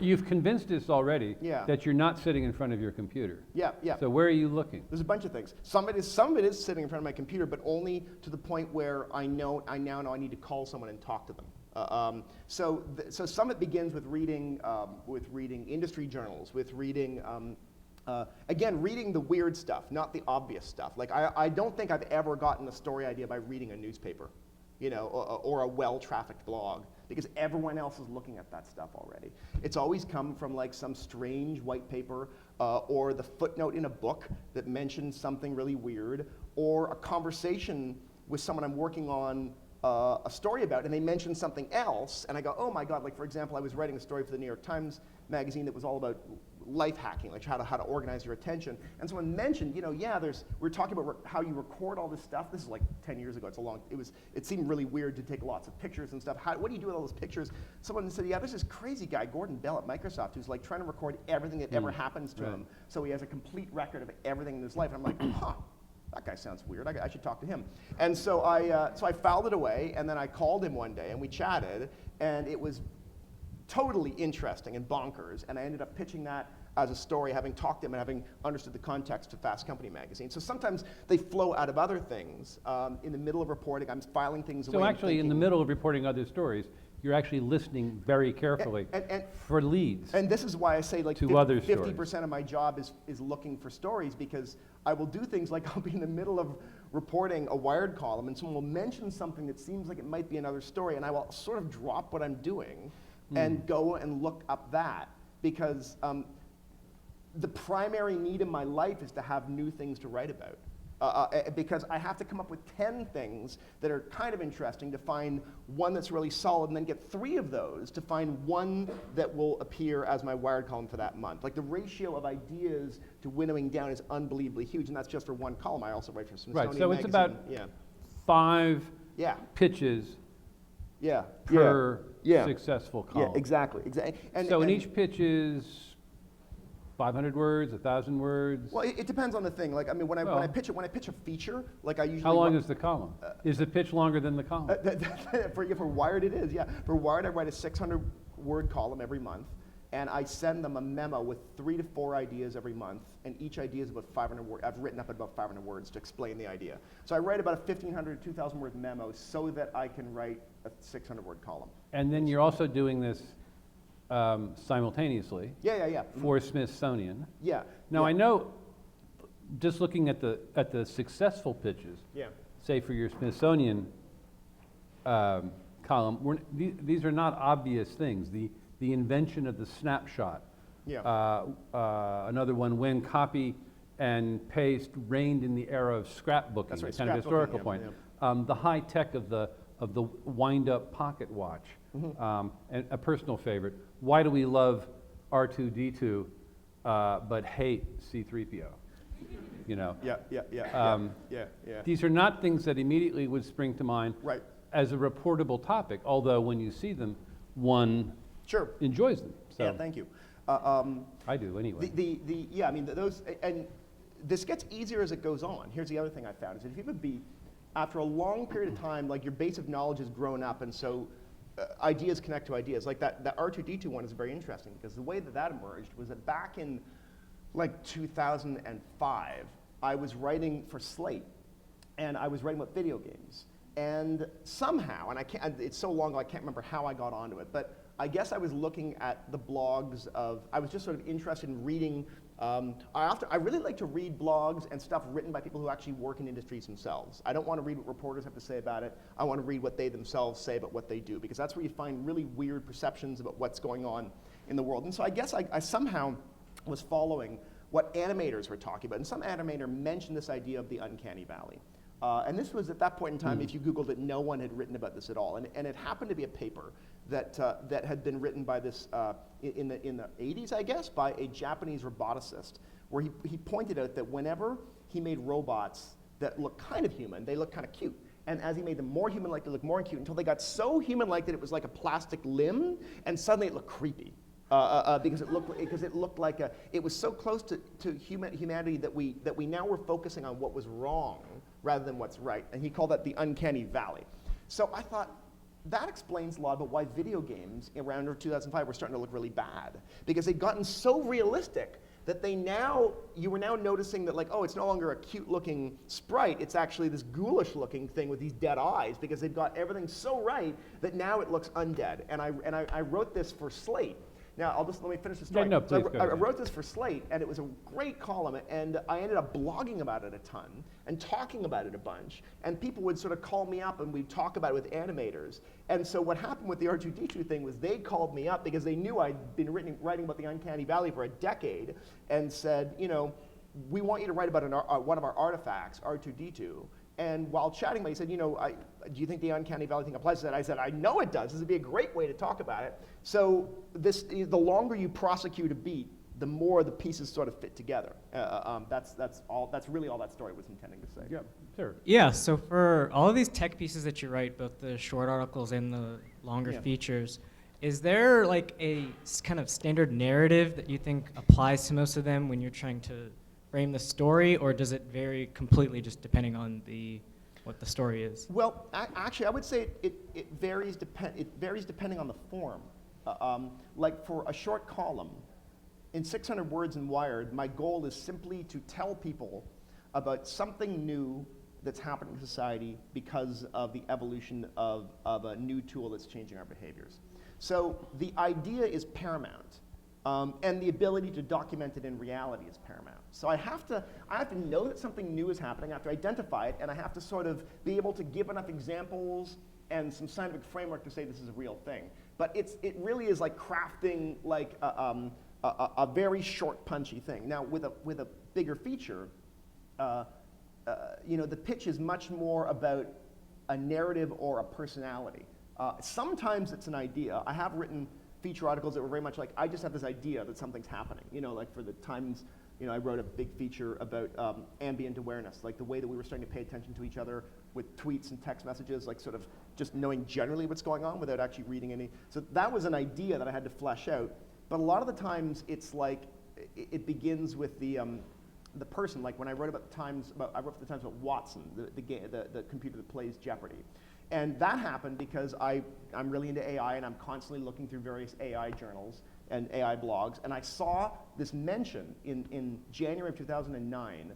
you've convinced us already that you're not sitting in front of your computer. Yeah. So where are you looking? There's a bunch of things. Some of it is sitting in front of my computer, but only to the point where I now know I need to call someone and talk to them. So some of it begins with reading industry journals, with reading. Again, reading the weird stuff, not the obvious stuff. Like I don't think I've ever gotten a story idea by reading a newspaper, or a well-trafficked blog, because everyone else is looking at that stuff already. It's always come from like some strange white paper, or the footnote in a book that mentions something really weird, or a conversation with someone I'm working on a story about, and they mention something else, and I go, oh my God, like for example, I was writing a story for the New York Times magazine that was all about life hacking, like how to organize your attention. And someone mentioned, we're talking about how you record all this stuff. This is like 10 years ago. It seemed really weird to take lots of pictures and stuff. What do you do with all those pictures? Someone said, there's this crazy guy, Gordon Bell at Microsoft, who's like trying to record everything that ever happens to him, so he has a complete record of everything in his life. And I'm like, that guy sounds weird. I should talk to him. And so I filed it away, and then I called him one day, and we chatted, and it was totally interesting and bonkers, and I ended up pitching that as a story, having talked to him and having understood the context of Fast Company magazine. So sometimes they flow out of other things. In the middle of reporting, I'm filing things away. So actually, in the middle of reporting other stories, you're actually listening very carefully for leads. And this is why I say like 50% of my job is looking for stories, because I will do things like I'll be in the middle of reporting a Wired column, and someone will mention something that seems like it might be another story, and I will sort of drop what I'm doing and go and look up that, because the primary need in my life is to have new things to write about. Because I have to come up with 10 things that are kind of interesting to find one that's really solid, and then get 3 of those to find one that will appear as my Wired column for that month. Like the ratio of ideas to winnowing down is unbelievably huge, and that's just for one column. I also write for Smithsonian Right, so magazine. it's about 5 pitches per successful column. Yeah, exactly. And so in each pitch is 500 words, 1,000 words? Well, it depends on the thing. Like, I mean, when I Well- pitch a feature, like I usually. How long is the column? Is the pitch longer than the column? For Wired it is, yeah. For Wired I write a 600-word column every month, and I send them a memo with 3 to 4 ideas every month, and each idea is about 500 words. I've written up about 500 words to explain the idea. So I write about a 1,500, 2,000-word memo so that I can write a 600-word column. And then you're also doing this simultaneously Yeah. for Smithsonian. Yeah. Now, yeah. I know, just looking at the successful pitches, Yeah. say for your Smithsonian column, these are not obvious things. The invention of the snapshot. Yeah. Another one, when copy and paste reigned in the era of scrapbooking, That's right, kind of scrapbooking, historical yeah, point. yeah. The high tech of the wind-up pocket watch, and a personal favorite. Why do we love R2D2 but hate C3PO? You know. Yeah. Yeah. These are not things that immediately would spring to mind Right. as a reportable topic, although when you see them, one Sure. enjoys them. So Yeah, thank you. I do anyway. Yeah, I mean, those, and this gets easier as it goes on. Here's the other thing I found, is that if you have a beat, after a long period of time, like your base of knowledge has grown up, and so ideas connect to ideas. Like that R2D2 one is very interesting, because the way that emerged was that back in like 2005, I was writing for Slate, and I was writing about video games. And somehow, and it's so long ago I can't remember how I got onto it, but I guess I was looking at the blogs I was just sort of interested in reading. I really like to read blogs and stuff written by people who actually work in industries themselves. I don't want to read what reporters have to say about it. I want to read what they themselves say about what they do, because that's where you find really weird perceptions about what's going on in the world. And so I guess I somehow was following what animators were talking about. And some animator mentioned this idea of the uncanny valley. And this was at that point in time, if you Googled it, no one had written about this at all. And it happened to be a paper that had been written by this, in the 80s, I guess, by a Japanese roboticist, where he pointed out that whenever he made robots that looked kind of human, they looked kind of cute. And as he made them more human-like, they looked more cute, until they got so human-like that it was like a plastic limb, and suddenly it looked creepy. Because it looked like it was so close to humanity that we now were focusing on what was wrong rather than what's right. And he called that the uncanny valley. So I thought, that explains a lot about why video games around 2005 were starting to look really bad. Because they'd gotten so realistic that you were now noticing that, like, oh, it's no longer a cute looking sprite, it's actually this ghoulish looking thing with these dead eyes, because they've got everything so right that now it looks undead. And I wrote this for Slate. Now, let me finish the story. Yeah, no, So please, go I ahead. wrote this for Slate, and it was a great column, and I ended up blogging about it a ton and talking about it a bunch, and people would sort of call me up, and we'd talk about it with animators. And so what happened with the R2D2 thing was they called me up because they knew I'd been writing about the uncanny valley for a decade, and said, you know, we want you to write about one of our artifacts, R2D2. And while chatting, he said, you know, do you think the uncanny valley thing applies to that? I said, I know it does. This would be a great way to talk about it. So the longer you prosecute a beat, the more the pieces sort of fit together. That's really all that story was intending to say. Yeah, sure. Yeah, so for all of these tech pieces that you write, both the short articles and the longer features, is there like a kind of standard narrative that you think applies to most of them when you're trying to frame the story, or does it vary completely just depending on what the story is? Well, actually, I would say it varies depending on the form. Like for a short column, in 600 words in Wired, my goal is simply to tell people about something new that's happening in society because of the evolution of a new tool that's changing our behaviors. So the idea is paramount. And the ability to document it in reality is paramount. So I have to know that something new is happening, I have to identify it, and I have to sort of be able to give enough examples and some scientific framework to say this is a real thing. But it really is like crafting like a very short, punchy thing. Now with a bigger feature, you know, the pitch is much more about a narrative or a personality. Sometimes it's an idea. I have written feature articles that were very much like, I just have this idea that something's happening. You know, like for the Times, you know, I wrote a big feature about ambient awareness, like the way that we were starting to pay attention to each other with tweets and text messages, like sort of just knowing generally what's going on without actually reading any. So that was an idea that I had to flesh out. But a lot of the times it's like, it begins with the person. Like when I wrote about the Times, I wrote for the Times about Watson, the computer that plays Jeopardy. And that happened because I'm really into AI, and I'm constantly looking through various AI journals and AI blogs, and I saw this mention in January of 2009,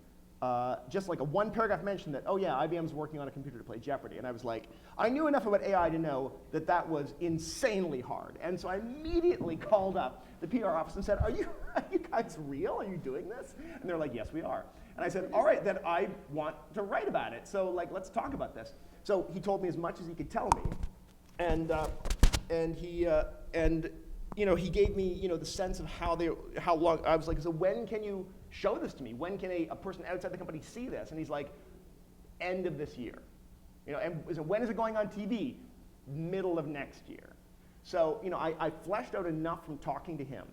just like a one-paragraph mention that, oh yeah, IBM's working on a computer to play Jeopardy. And I was like, I knew enough about AI to know that that was insanely hard. And so I immediately called up the PR office and said, are you guys real? Are you doing this? And they're like, yes, we are. And I said, all right, then I want to write about it. So like, let's talk about this. So he told me as much as he could tell me. And he gave me, the sense of how long. I was like, so when can you show this to me? When can a person outside the company see this? And he's like, end of this year. And so when is it going on TV? Middle of next year. So, I fleshed out enough from talking to him,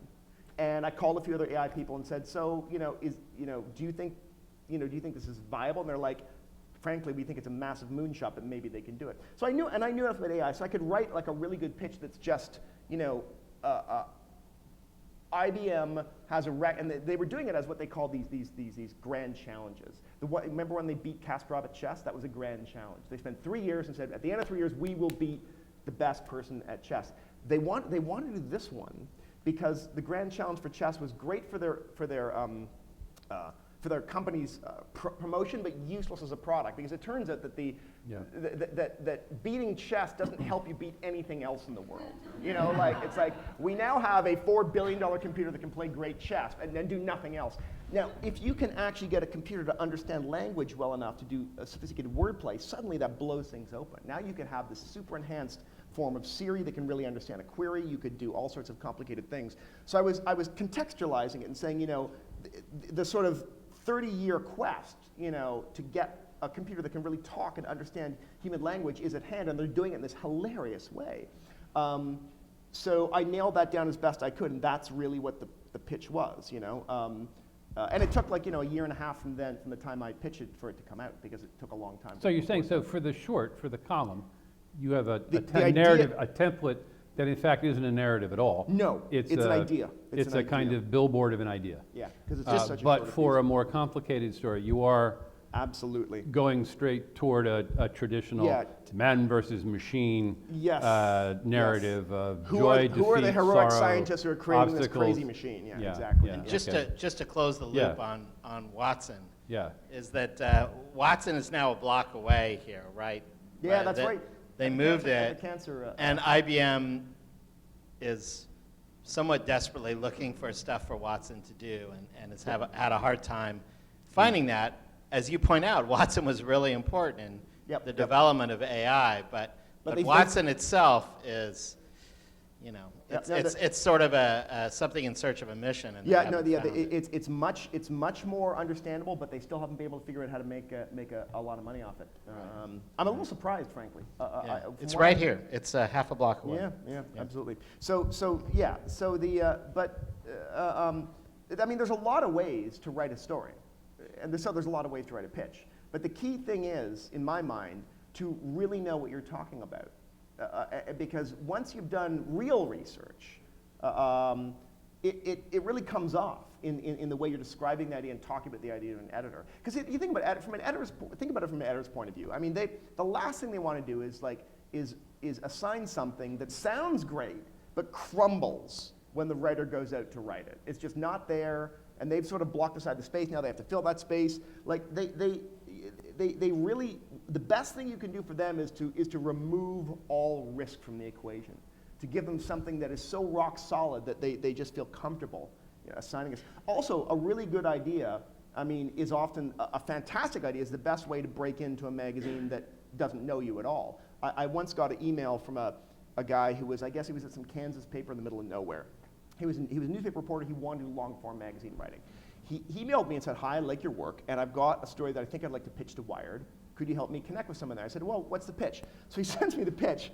and I called a few other AI people and said, so, do you think this is viable? And they're like, frankly, we think it's a massive moonshot, but maybe they can do it. So I knew enough about AI, so I could write like a really good pitch that's just, IBM has and they were doing it as what they call these grand challenges. Remember when they beat Kasparov at chess? That was a grand challenge. They spent 3 years and said, at the end of 3 years, we will beat the best person at chess. They wanted to do this one because the grand challenge for chess was great for their company's promotion, but useless as a product, because it turns out that that beating chess doesn't help you beat anything else in the world. It's like we now have a $4 billion computer that can play great chess and then do nothing else. Now, if you can actually get a computer to understand language well enough to do a sophisticated wordplay, suddenly that blows things open. Now you can have this super enhanced form of Siri that can really understand a query. You could do all sorts of complicated things. So I was contextualizing it and saying, the sort of 30-year quest, to get a computer that can really talk and understand human language is at hand, and they're doing it in this hilarious way. So I nailed that down as best I could, and that's really what the pitch was, and it took like a year and a half from the time I pitched it for it to come out, because it took a long time. So you're saying, for the column, you have a idea, narrative, a template that in fact isn't a narrative at all. No, it's an idea. It's a kind of billboard of an idea. Yeah, because it's just such a But short for piece. a more complicated story, you are Absolutely going straight toward a traditional man versus machine narrative of joy, defeat, who are the heroic sorrow, scientists who are creating this obstacles. crazy machine? Yeah, exactly. Yeah. Just to close the loop on Watson, is that Watson is now a block away here, right? Yeah, that's right. They moved at it, the cancer, and IBM is somewhat desperately looking for stuff for Watson to do, and has had a hard time finding that. As you point out, Watson was really important in the development of AI, but Watson itself is, it's sort of a something in search of a mission. And it's much more understandable, but they still haven't been able to figure out how to make a lot of money off it. I'm a little surprised, frankly. It's right here. It's half a block away. Yeah, absolutely. I mean, there's a lot of ways to write a story. And there's a lot of ways to write a pitch. But the key thing is, in my mind, to really know what you're talking about. Because once you've done real research, it really comes off in the way you're describing the idea and talking about the idea to an editor. Because you think about it from an editor's point of view. I mean, the last thing they want to do is assign something that sounds great but crumbles when the writer goes out to write it. It's just not there. And they've sort of blocked aside the space. Now they have to fill that space. Like they really, the best thing you can do for them is to remove all risk from the equation, to give them something that is so rock solid that they just feel comfortable assigning it. Also, a really good idea, I mean, is often a fantastic idea. Is the best way to break into a magazine that doesn't know you at all. I once got an email from a guy who was, I guess he was at some Kansas paper in the middle of nowhere. He was a newspaper reporter. He wanted to do long-form magazine writing. He emailed me and said, hi, I like your work, and I've got a story that I think I'd like to pitch to Wired. Could you help me connect with someone there? I said, well, what's the pitch? So he sends me the pitch.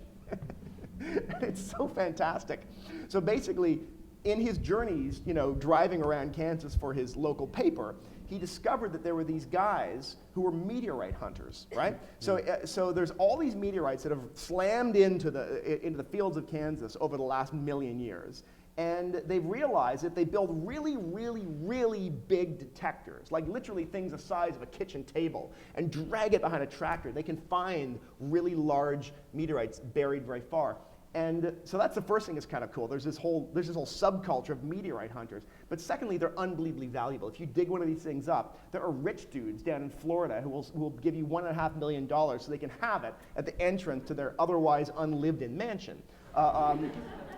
It's so fantastic. So basically, in his journeys, driving around Kansas for his local paper, he discovered that there were these guys who were meteorite hunters, right? So there's all these meteorites that have slammed into the fields of Kansas over the last 1,000,000 years. And they've realized that they build really, really, really big detectors, like literally things the size of a kitchen table, and drag it behind a tractor. They can find really large meteorites buried very far. And so that's the first thing that's kind of cool. There's this whole subculture of meteorite hunters. But secondly, they're unbelievably valuable. If you dig one of these things up, there are rich dudes down in Florida who will give you $1.5 million so they can have it at the entrance to their otherwise unlived-in mansion.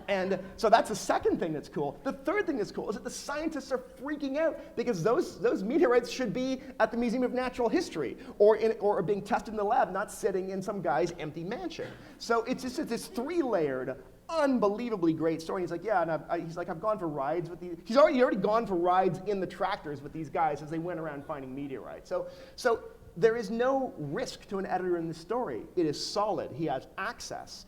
And so that's the second thing that's cool. The third thing that's cool is that the scientists are freaking out because those meteorites should be at the Museum of Natural History or being tested in the lab, not sitting in some guy's empty mansion. So it's just this three-layered, unbelievably great story. He's like, yeah, and he's like, I've gone for rides with these. He's already gone for rides in the tractors with these guys as they went around finding meteorites. So there is no risk to an editor in this story. It is solid. He has access.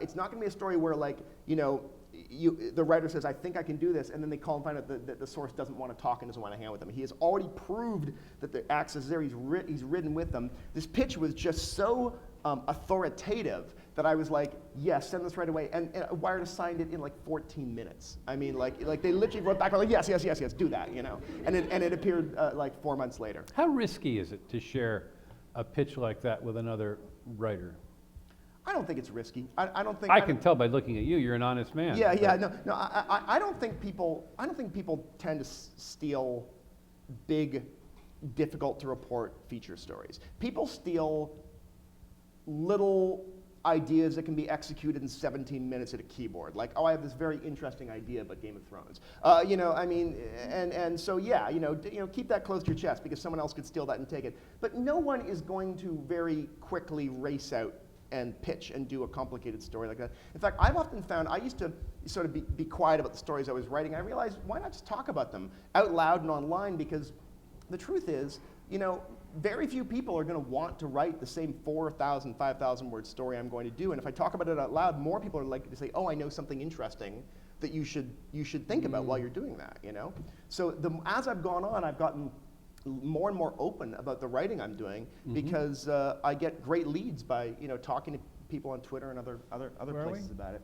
It's not going to be a story where, like, the writer says, I think I can do this, and then they call and find out that the source doesn't want to talk and doesn't want to hang out with them. He has already proved that the access is there. He's ridden with them. This pitch was just so authoritative that I was like, yes, send this right away. And Wired signed it in like 14 minutes. I mean, like they literally wrote back, like, yes, do that, And it appeared like 4 months later. How risky is it to share a pitch like that with another writer? I don't think it's risky. I don't think. I can tell by looking at you, you're an honest man. Yeah. No. I don't think people tend to steal big, difficult to report feature stories. People steal little ideas that can be executed in 17 minutes at a keyboard. Like, oh, I have this very interesting idea about Game of Thrones. I mean, and so yeah, keep that close to your chest because someone else could steal that and take it. But no one is going to very quickly race out and pitch and do a complicated story like that. In fact, I've often found, I used to sort of be quiet about the stories I was writing. I realized, why not just talk about them out loud and online? Because the truth is, very few people are going to want to write the same 4,000, 5,000 word story I'm going to do. And if I talk about it out loud, more people are likely to say, oh, I know something interesting that you should think about while you're doing that, So as I've gone on, I've gotten more and more open about the writing I'm doing because I get great leads by talking to people on Twitter and other places about it.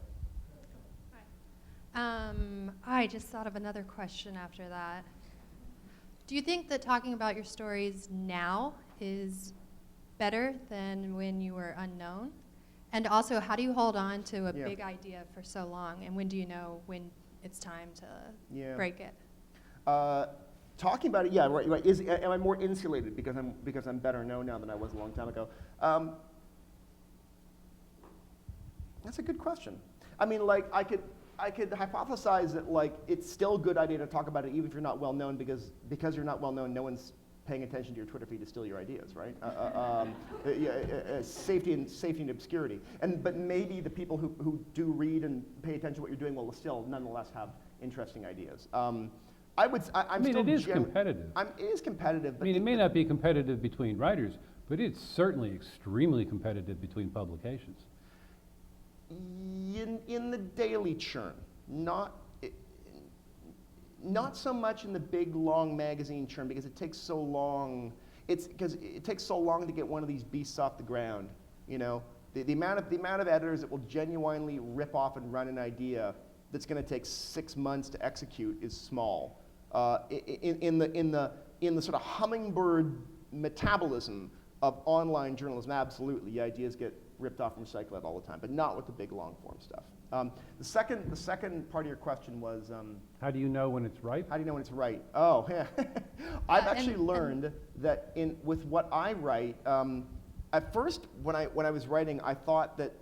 I just thought of another question after that. Do you think that talking about your stories now is better than when you were unknown? And also, how do you hold on to a big idea for so long? And when do you know when it's time to break it? Talking about it, yeah, right. Am I more insulated because I'm better known now than I was a long time ago? That's a good question. I mean, like, I could hypothesize that, like, it's still a good idea to talk about it even if you're not well known because you're not well known, no one's paying attention to your Twitter feed to steal your ideas, right? Safety and obscurity. But maybe the people who do read and pay attention to what you're doing will still nonetheless have interesting ideas. I mean, it is competitive. It is competitive. I mean, it may not be competitive between writers, but it's certainly extremely competitive between publications. In the daily churn, not so much in the big, long magazine churn because it takes so long. Because it takes so long to get one of these beasts off the ground. The amount of editors that will genuinely rip off and run an idea that's going to take 6 months to execute is small. In the sort of hummingbird metabolism of online journalism, absolutely, the ideas get ripped off and recycled out all the time, but not with the big long form stuff. The second part of your question was how do you know when it's right? How do you know when it's right? Oh, yeah. I've actually learned that with what I write. At first, when I was writing, I thought that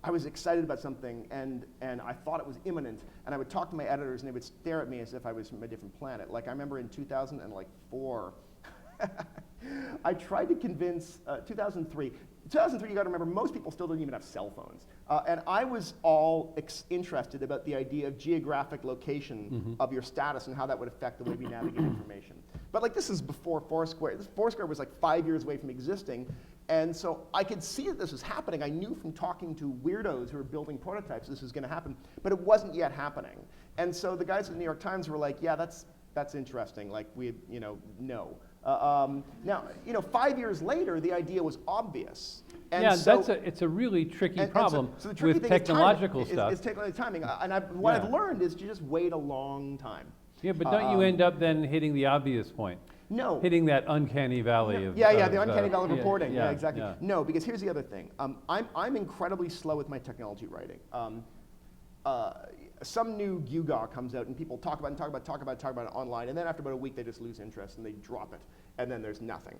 I was excited about something and I thought it was imminent, and I would talk to my editors and they would stare at me as if I was from a different planet. Like I remember in 2004, I tried to convince 2003. 2003, you got to remember, most people still didn't even have cell phones, and I was all interested about the idea of geographic location of your status and how that would affect the way we navigate information. But like this is before Foursquare. Foursquare was like 5 years away from existing. And so I could see that this was happening. I knew from talking to weirdos who were building prototypes this was going to happen, but it wasn't yet happening. And so the guys at the New York Times were like, yeah, that's interesting. Like no. Now, 5 years later, the idea was obvious. And Yeah, so, it's a really tricky and problem so the tricky with thing technological is timing, stuff. Is technological timing. What Yeah. I've learned is to just wait a long time. Yeah, but don't you end up then hitting the obvious point? No. Hitting that uncanny valley of... Yeah, the of, uncanny valley of yeah, reporting. Yeah, exactly. yeah. No, because here's the other thing. I'm incredibly slow with my technology writing. Some new gewgaw comes out and people talk about it online, and then after about a week they just lose interest and they drop it, and then there's nothing.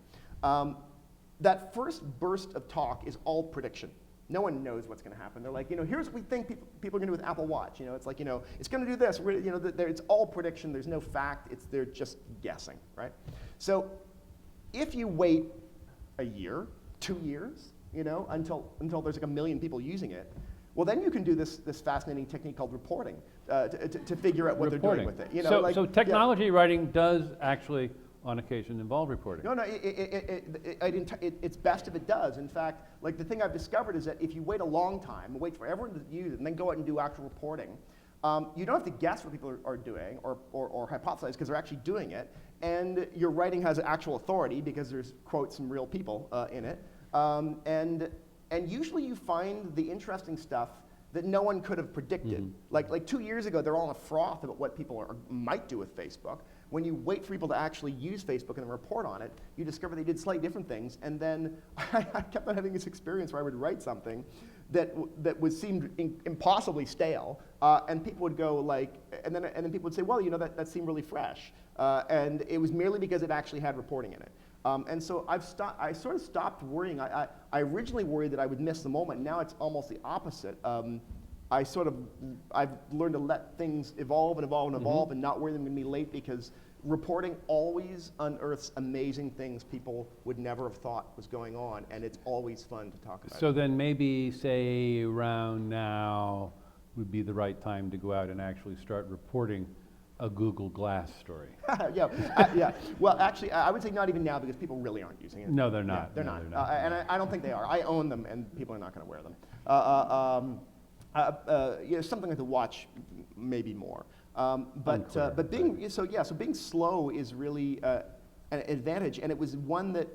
That first burst of talk is all prediction. No one knows what's going to happen. They're like, here's what we think people are going to do with Apple Watch. It's like, it's going to do this. It's all prediction. There's no fact. They're just guessing, right? So if you wait a year, 2 years, until there's like 1 million people using it, well, then you can do this fascinating technique called reporting to figure out what they're doing with it. So technology writing does actually, on occasion, involve reporting. No, it's best if it does. In fact, like the thing I've discovered is that if you wait a long time, wait for everyone to use it, and then go out and do actual reporting, you don't have to guess what people are doing or hypothesize because they're actually doing it, and your writing has actual authority because there's quotes from real people in it, and usually you find the interesting stuff that no one could have predicted. Mm-hmm. Like 2 years ago, they're all in a froth about what people might do with Facebook. When you wait for people to actually use Facebook and then report on it, you discover they did slightly different things. And then I kept on having this experience where I would write something that seemed impossibly stale, and people would go like, and then people would say, well, that seemed really fresh, and it was merely because it actually had reporting in it. And so I sort of stopped worrying. I originally worried that I would miss the moment. Now it's almost the opposite. I've learned to let things evolve and evolve and evolve and not worry them going to be late, because reporting always unearths amazing things people would never have thought was going on, and it's always fun to talk about. So then maybe, say, around now would be the right time to go out and actually start reporting a Google Glass story. Yeah. Well, actually, I would say not even now, because people really aren't using it. No, they're not. Yeah, they're No, not. they're not. And I don't think they are. I own them, and people are not going to wear them. Something like the watch, maybe more. But being slow is really an advantage, and it was one that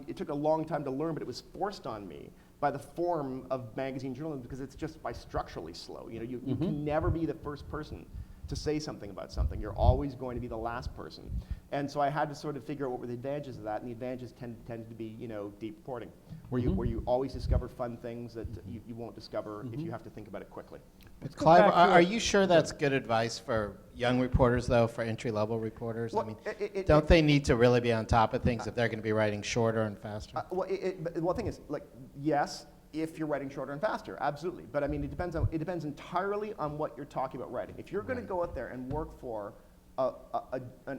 it took a long time to learn, but it was forced on me by the form of magazine journalism, because it's just by structurally slow. You can never be the first person to say something about something. You're always going to be the last person. And so I had to sort of figure out what were the advantages of that, and the advantages tended to be, deep reporting, where you always discover fun things that you won't discover if you have to think about it quickly. Clive, are you sure that's good advice for young reporters, though, for entry-level reporters? Well, I mean, don't they need to really be on top of things if they're going to be writing shorter and faster? The thing is, yes, if you're writing shorter and faster, absolutely. But I mean, it depends entirely on what you're talking about writing. If you're going to go out there and work for an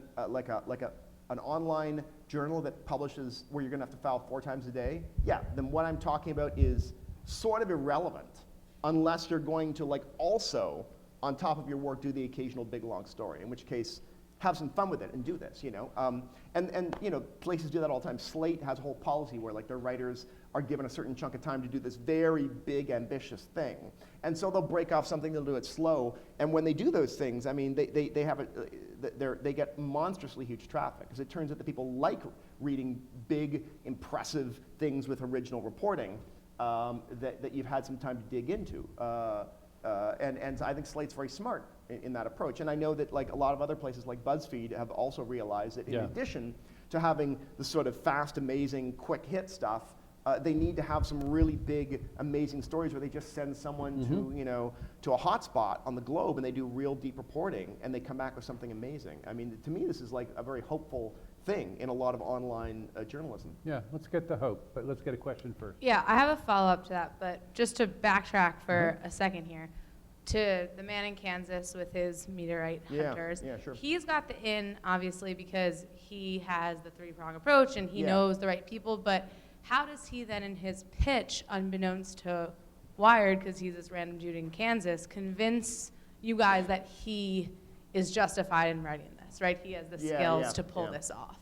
online journal that publishes where you're going to have to file 4 times a day, then what I'm talking about is sort of irrelevant, unless you're going to also, on top of your work, do the occasional big long story, in which case have some fun with it and do this, and places do that all the time. Slate has a whole policy where their writers are given a certain chunk of time to do this very big, ambitious thing, and so they'll break off something, they'll do it slow, and when they do those things, I mean, they get monstrously huge traffic, because it turns out that people like reading big, impressive things with original reporting that you've had some time to dig into. And I think Slate's very smart in that approach. And I know that a lot of other places like BuzzFeed have also realized that in addition to having the sort of fast, amazing, quick hit stuff, they need to have some really big, amazing stories where they just send someone to a hotspot on the globe and they do real deep reporting and they come back with something amazing. I mean, to me, this is a very hopeful thing in a lot of online journalism. Yeah, let's get the hope, but let's get a question first. Yeah, I have a follow-up to that, but just to backtrack for a second here, to the man in Kansas with his meteorite hunters. Yeah, sure. He's got the in, obviously, because he has the 3-prong approach and he knows the right people, but how does he then in his pitch, unbeknownst to Wired, because he's this random dude in Kansas, convince you guys that he is justified in writing this, right? He has the skills to pull this off.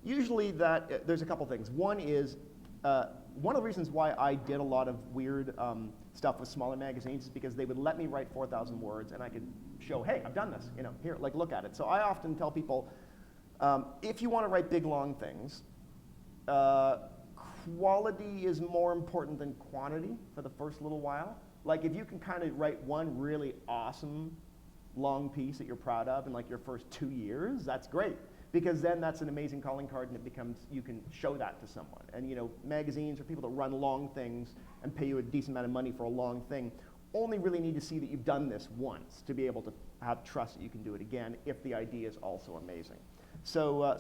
Usually there's a couple things. One is, one of the reasons why I did a lot of weird stuff with smaller magazines is because they would let me write 4,000 words and I could show, hey, I've done this, here, look at it. So I often tell people, if you want to write big, long things, quality is more important than quantity for the first little while. Like if you can kind of write one really awesome long piece that you're proud of in like your first 2 years, that's great. Because then that's an amazing calling card and it becomes, you can show that to someone. And you know, magazines or people that run long things and pay you a decent amount of money for a long thing only really need to see that you've done this once to be able to have trust that you can do it again if the idea is also amazing. So,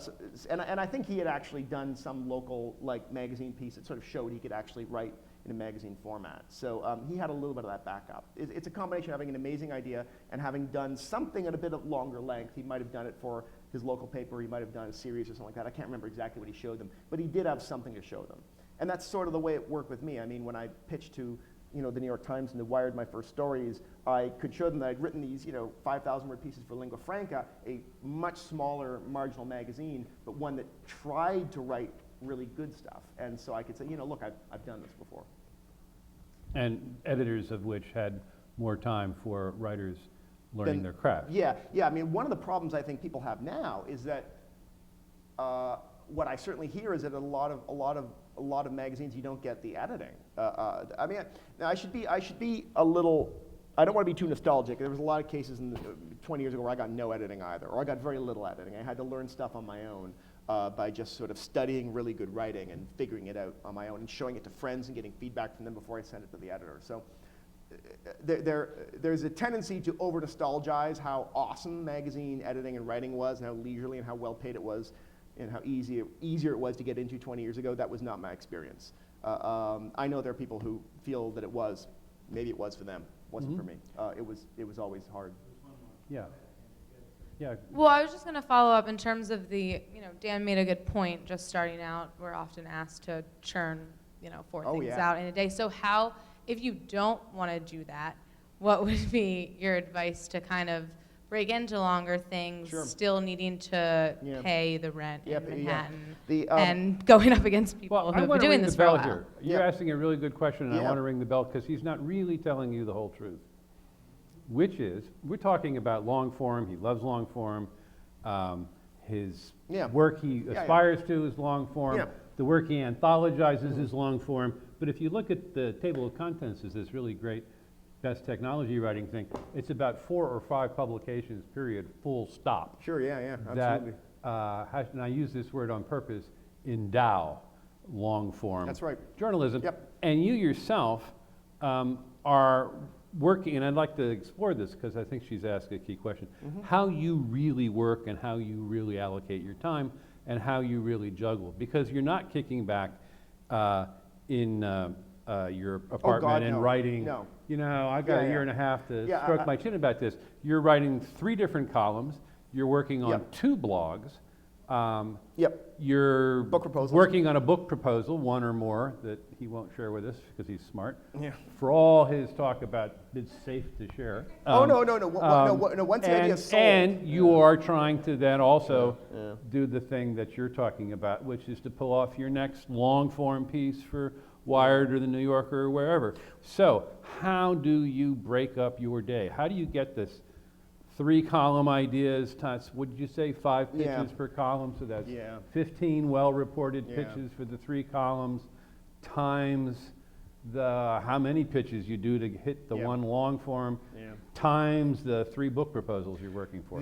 and I think he had actually done some local like magazine piece that sort of showed he could actually write in a magazine format. So he had a little bit of that backup. It's a combination of having an amazing idea and having done something at a bit of longer length. He might have done it for his local paper, he might have done a series or something like that. I can't remember exactly what he showed them, but he did have something to show them. And that's sort of the way it worked with me. I mean, when I pitched to the New York Times and the Wired my first stories, I could show them that I'd written these 5,000 word pieces for Lingua Franca, a much smaller marginal magazine, but one that tried to write really good stuff. And so I could say, look, I've done this before. And editors of which had more time for writers learning their craft. Yeah. I mean, one of the problems I think people have now is that what I certainly hear is that a lot of magazines you don't get the editing. I mean, now I should be a little. I don't want to be too nostalgic. There was a lot of cases 20 years ago where I got no editing either, or I got very little editing. I had to learn stuff on my own by just sort of studying really good writing and figuring it out on my own and showing it to friends and getting feedback from them before I sent it to the editor. So there's a tendency to over-nostalgize how awesome magazine editing and writing was and how leisurely and how well-paid it was and how easier it was to get into 20 years ago. That was not my experience. I know there are people who feel that it was. Maybe it was for them. It wasn't for me. It was always hard. Yeah. Yeah. Well, I was just going to follow up in terms of Dan made a good point. Just starting out, we're often asked to churn, 4 things out in a day. So how, if you don't want to do that, what would be your advice to kind of break into longer things, still needing to pay the rent in Manhattan, and going up against people who have been doing this for a while? Here. You're asking a really good question, and I want to ring the bell because he's not really telling you the whole truth. Which is, we're talking about long form. He loves long form. His work he aspires to is long form. The work he anthologizes is long form. But if you look at the table of contents, is this really great best technology writing thing. It's about 4 or 5 publications, period, full stop. Sure, absolutely. That, and I use this word on purpose, endow long form journalism. Yep. And you yourself are working, and I'd like to explore this because I think she's asked a key question, how you really work and how you really allocate your time and how you really juggle. Because you're not kicking back in your apartment and writing, I've got a year and a half to stroke my chin about this. You're writing 3 different columns. You're working on 2 blogs. You're book proposals. Working on a book proposal, 1 or more, that he won't share with us because he's smart. For all his talk about it's safe to share. No. Once the idea is sold. And you are trying to then also do the thing that you're talking about, which is to pull off your next long form piece for Wired or the New Yorker or wherever. So how do you break up your day? How do you get this 3 column ideas, what did you say, 5 pitches per column? So that's 15 well-reported pitches for the 3 columns times the how many pitches you do to hit the 1 long form times the 3 book proposals you're working for.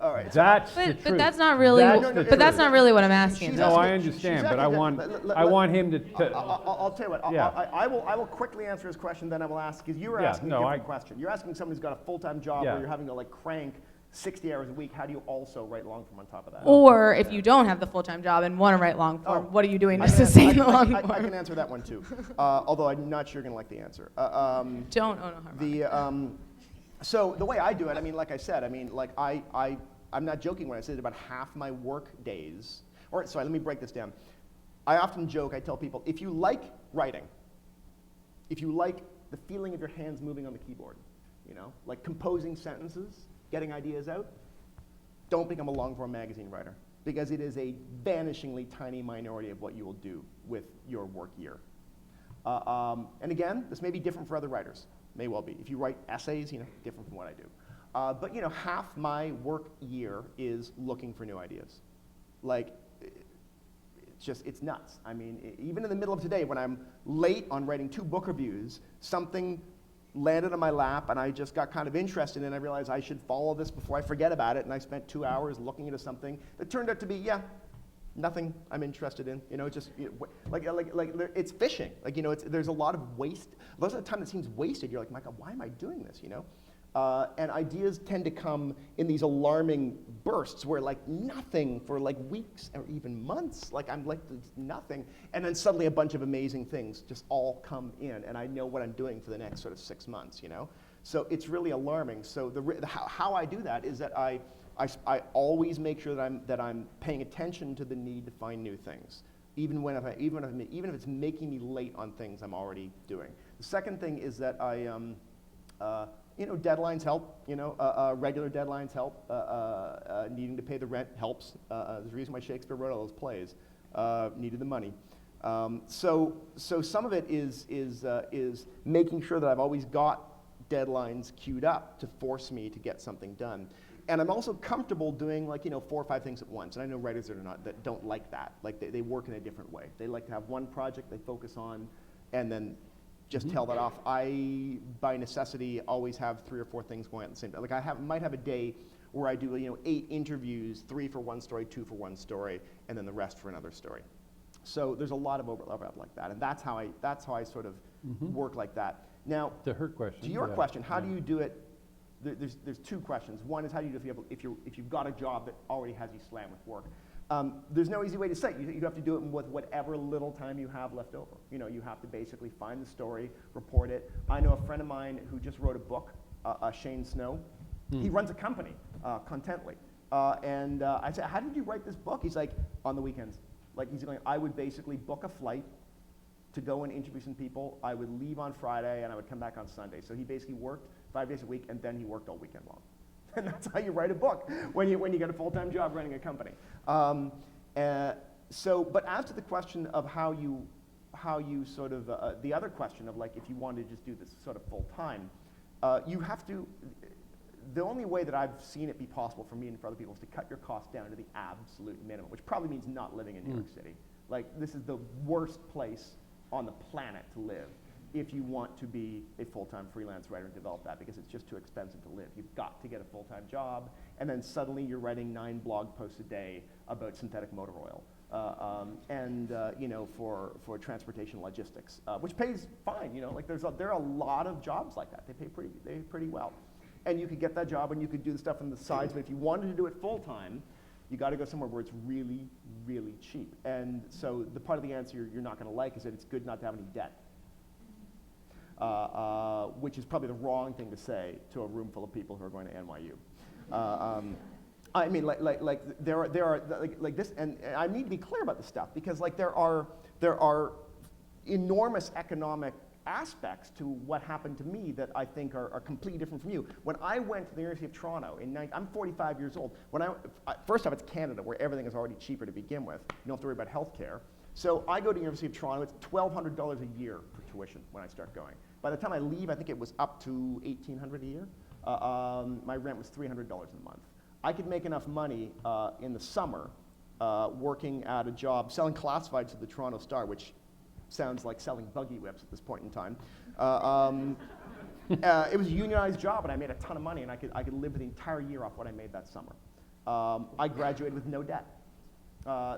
All right. That's the truth. But that's not really. That's not really what I'm asking. No, I understand, but I want him to. I'll tell you what. I will quickly answer his question. Then I will ask because you were asking a different question. You're asking someone who's got a full-time job where you're having to crank 60 hours a week. How do you also write long form on top of that? Or if you don't have the full-time job and want to write long form, what are you doing to sustain the long form? I can answer that one too. Although I'm not sure you're gonna like the answer. Don't own a harmonic. So the way I do it, I mean, like I said, I'm not joking when I say that about half my work days, or sorry, let me break this down. I often joke, I tell people, if you like writing, if you like the feeling of your hands moving on the keyboard, like composing sentences, getting ideas out, don't become a long-form magazine writer because it is a vanishingly tiny minority of what you will do with your work year. And again, this may be different for other writers. May well be. If you write essays, different from what I do. But half my work year is looking for new ideas. Like, it's nuts. I mean, even in the middle of today, when I'm late on writing 2 book reviews, something landed on my lap and I just got kind of interested in it. I realized I should follow this before I forget about it, and I spent 2 hours looking into something that turned out to be, nothing I'm interested in. Just like it's fishing. There's a lot of waste. Most of the time it seems wasted. You're like, my God, why am I doing this? And ideas tend to come in these alarming bursts where nothing for weeks or even months, I'm nothing, and then suddenly a bunch of amazing things just all come in, and I know what I'm doing for the next sort of 6 months, So it's really alarming. So how I do that is that I always make sure that I'm paying attention to the need to find new things, even if it's making me late on things I'm already doing. The second thing is that deadlines help. Regular deadlines help. Needing to pay the rent helps. There's a reason why Shakespeare wrote all those plays. Needed the money. So some of it is making sure that I've always got deadlines queued up to force me to get something done. And I'm also comfortable doing 4 or 5 things at once. And I know writers that don't like that. They work in a different way. They like to have one project they focus on, and then just tell that off. I, by necessity, always have 3 or 4 things going on at the same time. I might have a day where I do 8 interviews, 3 for one story, 2 for one story, and then the rest for another story. So there's a lot of overlap like that, and that's how I sort of work like that. Now, to her question, to your question, how do you do it? There's 2 questions. One is, how do you do it if you've got a job that already has you slammed with work? There's no easy way to say it. You have to do it with whatever little time you have left over. You have to basically find the story, report it. I know a friend of mine who just wrote a book, Shane Snow. He runs a company, Contently. And I said, how did you write this book? He's like, on the weekends. He's going, I would basically book a flight to go and interview some people. I would leave on Friday and I would come back on Sunday. So he basically worked 5 days a week, and then he worked all weekend long. And that's how you write a book when you get a full-time job running a company. But as to the question of how you sort of, the other question of if you wanted to just do this sort of full-time, you have to, the only way that I've seen it be possible for me and for other people is to cut your costs down to the absolute minimum, which probably means not living in New York City. This is the worst place on the planet to live if you want to be a full-time freelance writer and develop that, because it's just too expensive to live. You've got to get a full-time job, and then suddenly you're writing 9 blog posts a day about synthetic motor oil, for transportation logistics, which pays fine. There are a lot of jobs like that. They pay pretty well, and you could get that job and you could do the stuff on the sides. But if you wanted to do it full-time, you got to go somewhere where it's really, really cheap. And so the part of the answer you're not going to like is that it's good not to have any debt. Which is probably the wrong thing to say to a room full of people who are going to NYU. I mean, there are this, and I need to be clear about this stuff, because there are enormous economic aspects to what happened to me that I think are completely different from you. When I went to the University of Toronto, I'm 45 years old. First off, it's Canada, where everything is already cheaper to begin with. You don't have to worry about healthcare. So I go to the University of Toronto. It's $1,200 a year for tuition when I start going. By the time I leave, I think it was up to $1,800 a year. My rent was $300 a month. I could make enough money in the summer working at a job selling classifieds to the Toronto Star, which sounds like selling buggy whips at this point in time. It was a unionized job, and I made a ton of money, and I could live the entire year off what I made that summer. I graduated with no debt.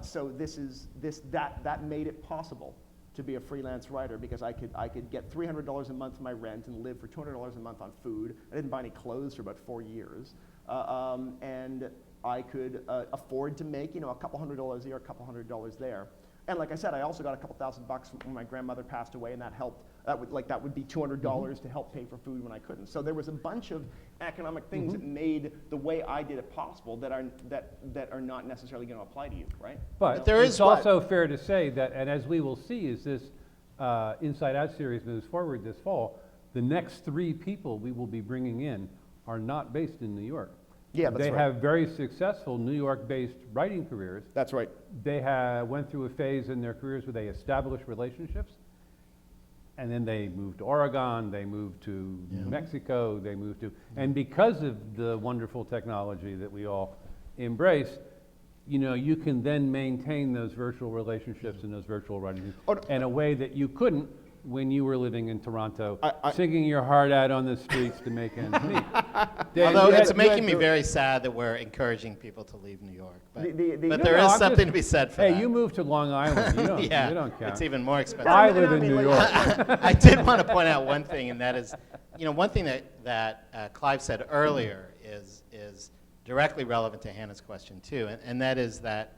So that made it possible to be a freelance writer, because I could get $300 a month in my rent and live for $200 a month on food. I didn't buy any clothes for about 4 years, and I could afford to make a couple $100 a year, a couple $100 there. And like I said, I also got a couple $1,000 when my grandmother passed away, and that helped. That would be $200 to help pay for food when I couldn't. So there was a bunch of economic things that made the way I did it possible that are not necessarily going to apply to you, right? But there it's is also fair to say that, and as we will see as this Inside Out series moves forward this fall, the next 3 people we will be bringing in are not based in New York. Yeah, that's they right. have very successful New York-based writing careers. That's right. They went through a phase in their careers where they established relationships, and then they moved to Oregon, they moved to New Mexico, and because of the wonderful technology that we all embrace, you can then maintain those virtual relationships and those virtual writing groups Oh, no. in a way that you couldn't when you were living in Toronto, I- singing your heart out on the streets to make ends meet. Dan, Although you had- it's you making had me the- very sad that we're encouraging people to leave New York. But, The- but No, there no, is I'm something just- to be said for Hey, that. you moved to Long Island. You don't, yeah, you don't count. it's even more expensive. I No, live I in mean, New like- York. I did want to point out one thing, and that is, one thing that Clive said earlier is directly relevant to Hannah's question too, and that is that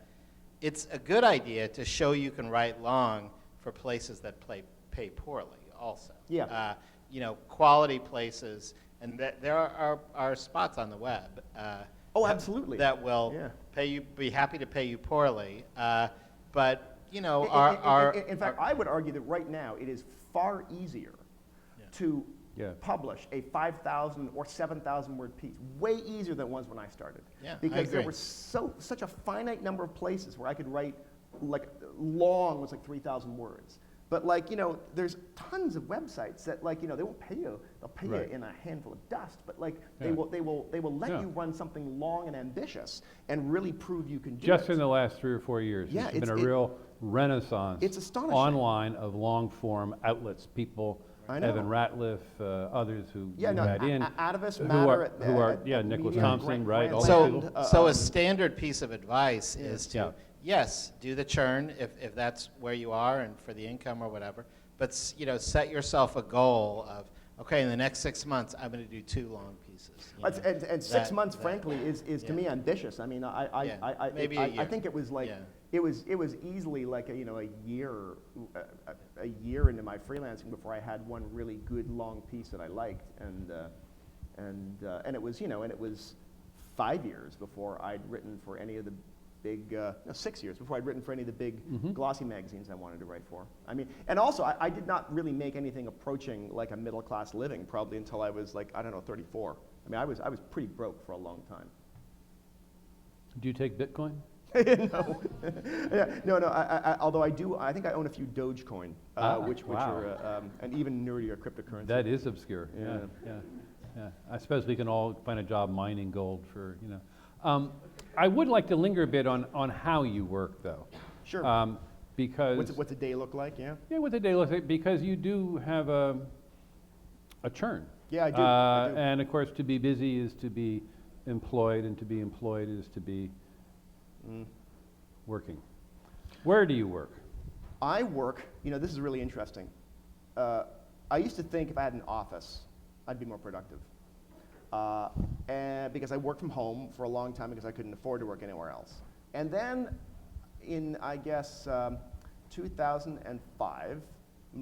it's a good idea to show you can write long for places that pay poorly also. Yeah. Quality places, and there are spots on the web. Oh, absolutely. That will Yeah. be happy to pay you poorly, but In are fact, I would argue that right now it is far easier to Yeah. publish a 5,000 or 7,000 word piece, way easier than it was when I started. Yeah, I because there agree. were such a finite number of places where I could write like long was like 3,000 words. But there's tons of websites that they won't pay you. They'll pay Right. you in a handful of dust. But they Yeah. will let Yeah. you run something long and ambitious and really prove you can do Just it. in the last 3 or 4 years, Yeah, there's been a it's- real renaissance It's astonishing. online of long-form outlets. People, I know. Evan Ratliff, others who Yeah, you no, had in, Atavist, who Matter, are at Nicholas Media, Thompson, right? Grant all those So, people. so a standard piece of advice is to, Yeah. yes, do the churn if that's where you are and for the income or whatever, but set yourself a goal of, okay, in the next 6 months, I'm going to do 2 long pieces. And 6 That- month, that- frankly, is to yeah. me ambitious. I mean, Yeah, maybe a I year. think it was like Yeah. it was easily like a year into my freelancing before I had one really good long piece that I liked, and it was 5 years before I'd written for any of the big 6 years before I'd written for any of the big glossy magazines I wanted to write for. I mean, and also I did not really make anything approaching like a middle class living probably until I was 34. I mean, I was pretty broke for a long time. Do you take Bitcoin? No, no. Although I think I own a few Dogecoin, which wow. are an even nerdier cryptocurrency. That is obscure. Yeah. Yeah. I suppose we can all find a job mining gold for. I would like to linger a bit on how you work, though. Sure. Because What's a day look like? Yeah. yeah, what the day looks like, because you do have a churn. Yeah, I do. And of course, to be busy is to be employed, and to be employed is to be working. Where do you work? I work. This is really interesting. I used to think if I had an office, I'd be more productive. And because I worked from home for a long time because I couldn't afford to work anywhere else. And then in, I guess, 2005,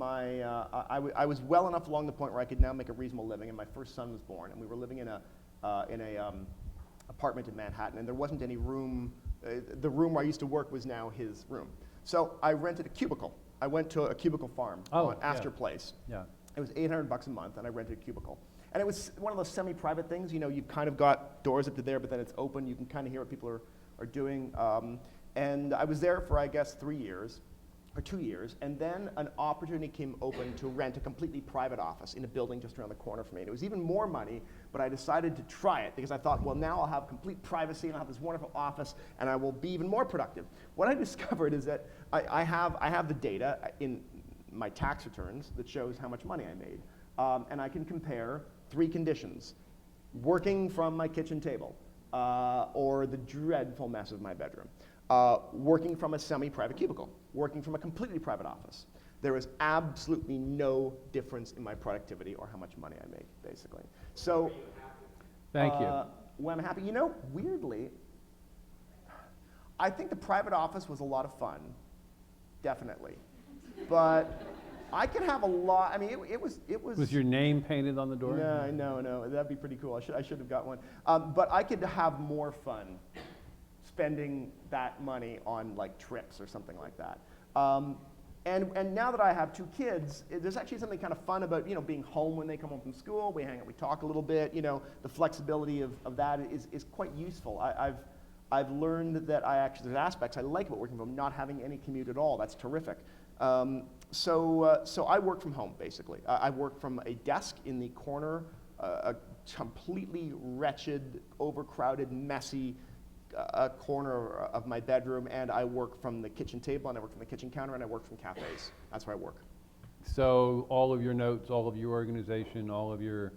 I was well enough along the point where I could now make a reasonable living, and my first son was born, and we were living in a apartment in Manhattan, and there wasn't any room. The room where I used to work was now his room. So I rented a cubicle. I went to a cubicle farm on Astor Place. Yeah. It was $800 a month, and I rented a cubicle. And it was one of those semi-private things. You've kind of got doors up to there, but then it's open. You can kind of hear what people are doing. And I was there for, I guess, 3 years, or 2 years. And then an opportunity came open to rent a completely private office in a building just around the corner from me. And it was even more money, but I decided to try it because I thought, well, now I'll have complete privacy, and I'll have this wonderful office, and I will be even more productive. What I discovered is that I have the data in my tax returns that shows how much money I made. And I can compare 3 conditions: working from my kitchen table, or the dreadful mess of my bedroom, working from a semi-private cubicle, working from a completely private office. There is absolutely no difference in my productivity or how much money I make, basically. So, Thank you. when I'm happy, weirdly, I think the private office was a lot of fun, definitely, but I could have a lot. I mean, it was. Was your name painted on the door? No. That'd be pretty cool. I should have got one. But I could have more fun spending that money on like trips or something like that. And now that I have 2 kids, there's actually something kind of fun about being home when they come home from school. We hang out, we talk a little bit. The flexibility of that is quite useful. I've learned that there's aspects I like about working from home, not having any commute at all. That's terrific. So I work from home, basically. I work from a desk in the corner, a completely wretched, overcrowded, messy corner of my bedroom, and I work from the kitchen table, and I work from the kitchen counter, and I work from cafes. That's where I work. So all of your notes, all of your organization, all of your,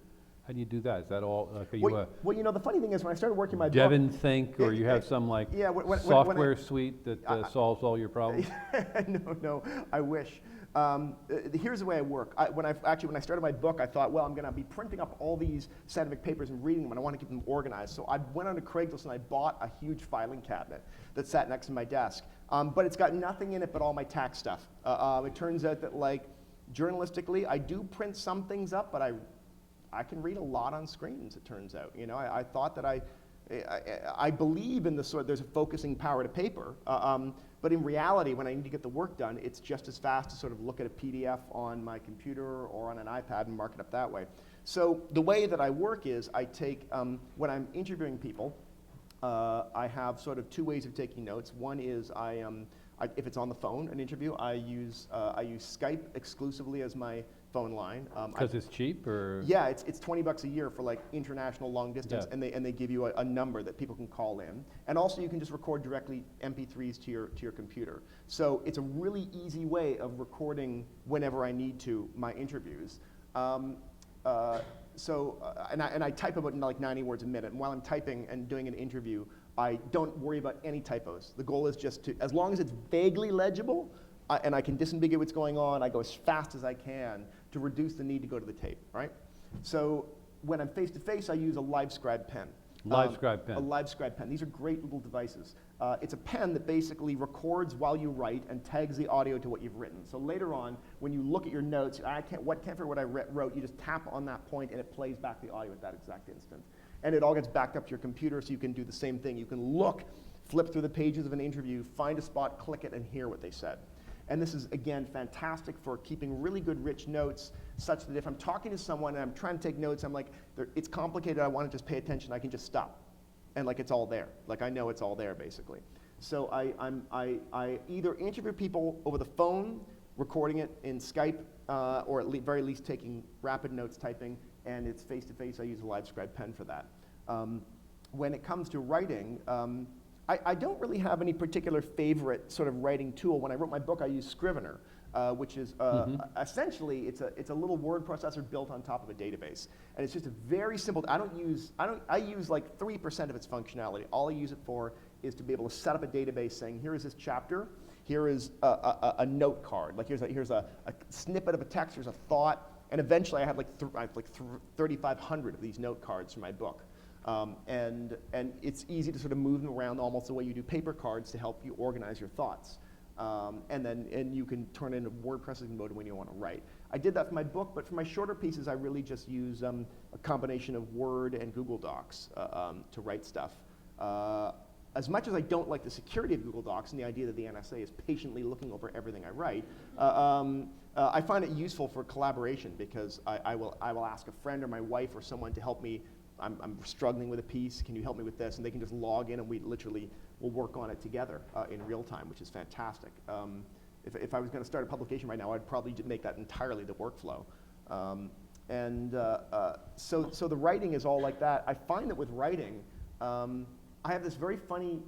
how do you do that? Is that all, are you a Well, you know, the funny thing is when I started working my Devon book, Think, or you have some like yeah, when software suite that solves all your problems? No, I wish. Here's the way I work. When I started my book, I thought, well, I'm going to be printing up all these scientific papers and reading them, and I want to keep them organized. So I went onto Craigslist and I bought a huge filing cabinet that sat next to my desk. But it's got nothing in it but all my tax stuff. It turns out that, like, journalistically, I do print some things up, but I can read a lot on screens, it turns out. You know, I thought that I believe in the sort, there's a focusing power to paper, but in reality, when I need to get the work done, it's just as fast to sort of look at a PDF on my computer or on an iPad and mark it up that way. So the way that I work is I take, when I'm interviewing people, I have sort of two ways of taking notes. One is if it's on the phone, an interview, I use Skype exclusively as my phone line. Because it's cheap, or? Yeah, it's $20 a year for like international long distance, Yeah. and they give you a number that people can call in. And also you can just record directly MP3s to your computer. So it's a really easy way of recording whenever I need to my interviews. And I type about like 90 words a minute. And while I'm typing and doing an interview, I don't worry about any typos. The goal is just to, as long as it's vaguely legible, and I can disambiguate what's going on, I go as fast as I can to reduce the need to go to the tape, right? So when I'm face-to-face, I use a LiveScribe pen. LiveScribe pen. A LiveScribe pen. These are great little devices. It's a pen that basically records while you write and tags the audio to what you've written. So later on, when you look at your notes, I can't figure what I wrote, you just tap on that point and it plays back the audio at that exact instant. And it all gets backed up to your computer, so you can do the same thing. You can look, flip through the pages of an interview, find a spot, click it, and hear what they said. And this is, again, fantastic for keeping really good, rich notes, such that if I'm talking to someone and I'm trying to take notes, I'm like, it's complicated, I want to just pay attention, I can just stop. And like, it's all there. Like, I know it's all there, basically. So I either interview people over the phone, recording it in Skype, or at very least taking rapid notes typing, and it's face-to-face, I use a LiveScribe pen for that. When it comes to writing, I don't really have any particular favorite sort of writing tool. When I wrote my book, I used Scrivener, which is essentially it's a little word processor built on top of a database, and it's just a very simple. I use like 3% of its functionality. All I use it for is to be able to set up a database saying, here is this chapter, here is a note card, like here's a snippet of a text, here's a thought, and eventually I have like 3,500 of these note cards for my book. And it's easy to sort of move them around almost the way you do paper cards to help you organize your thoughts. And you can turn it into word processing mode when you want to write. I did that for my book, but for my shorter pieces, I really just use a combination of Word and Google Docs to write stuff. As much as I don't like the security of Google Docs and the idea that the NSA is patiently looking over everything I write, I find it useful for collaboration, because I will ask a friend or my wife or someone to help me. I'm struggling with a piece, can you help me with this? And they can just log in and we literally will work on it together in real time, which is fantastic. If I was going to start a publication right now, I'd probably make that entirely the workflow. So the writing is all like that. I find that with writing, I have this very funny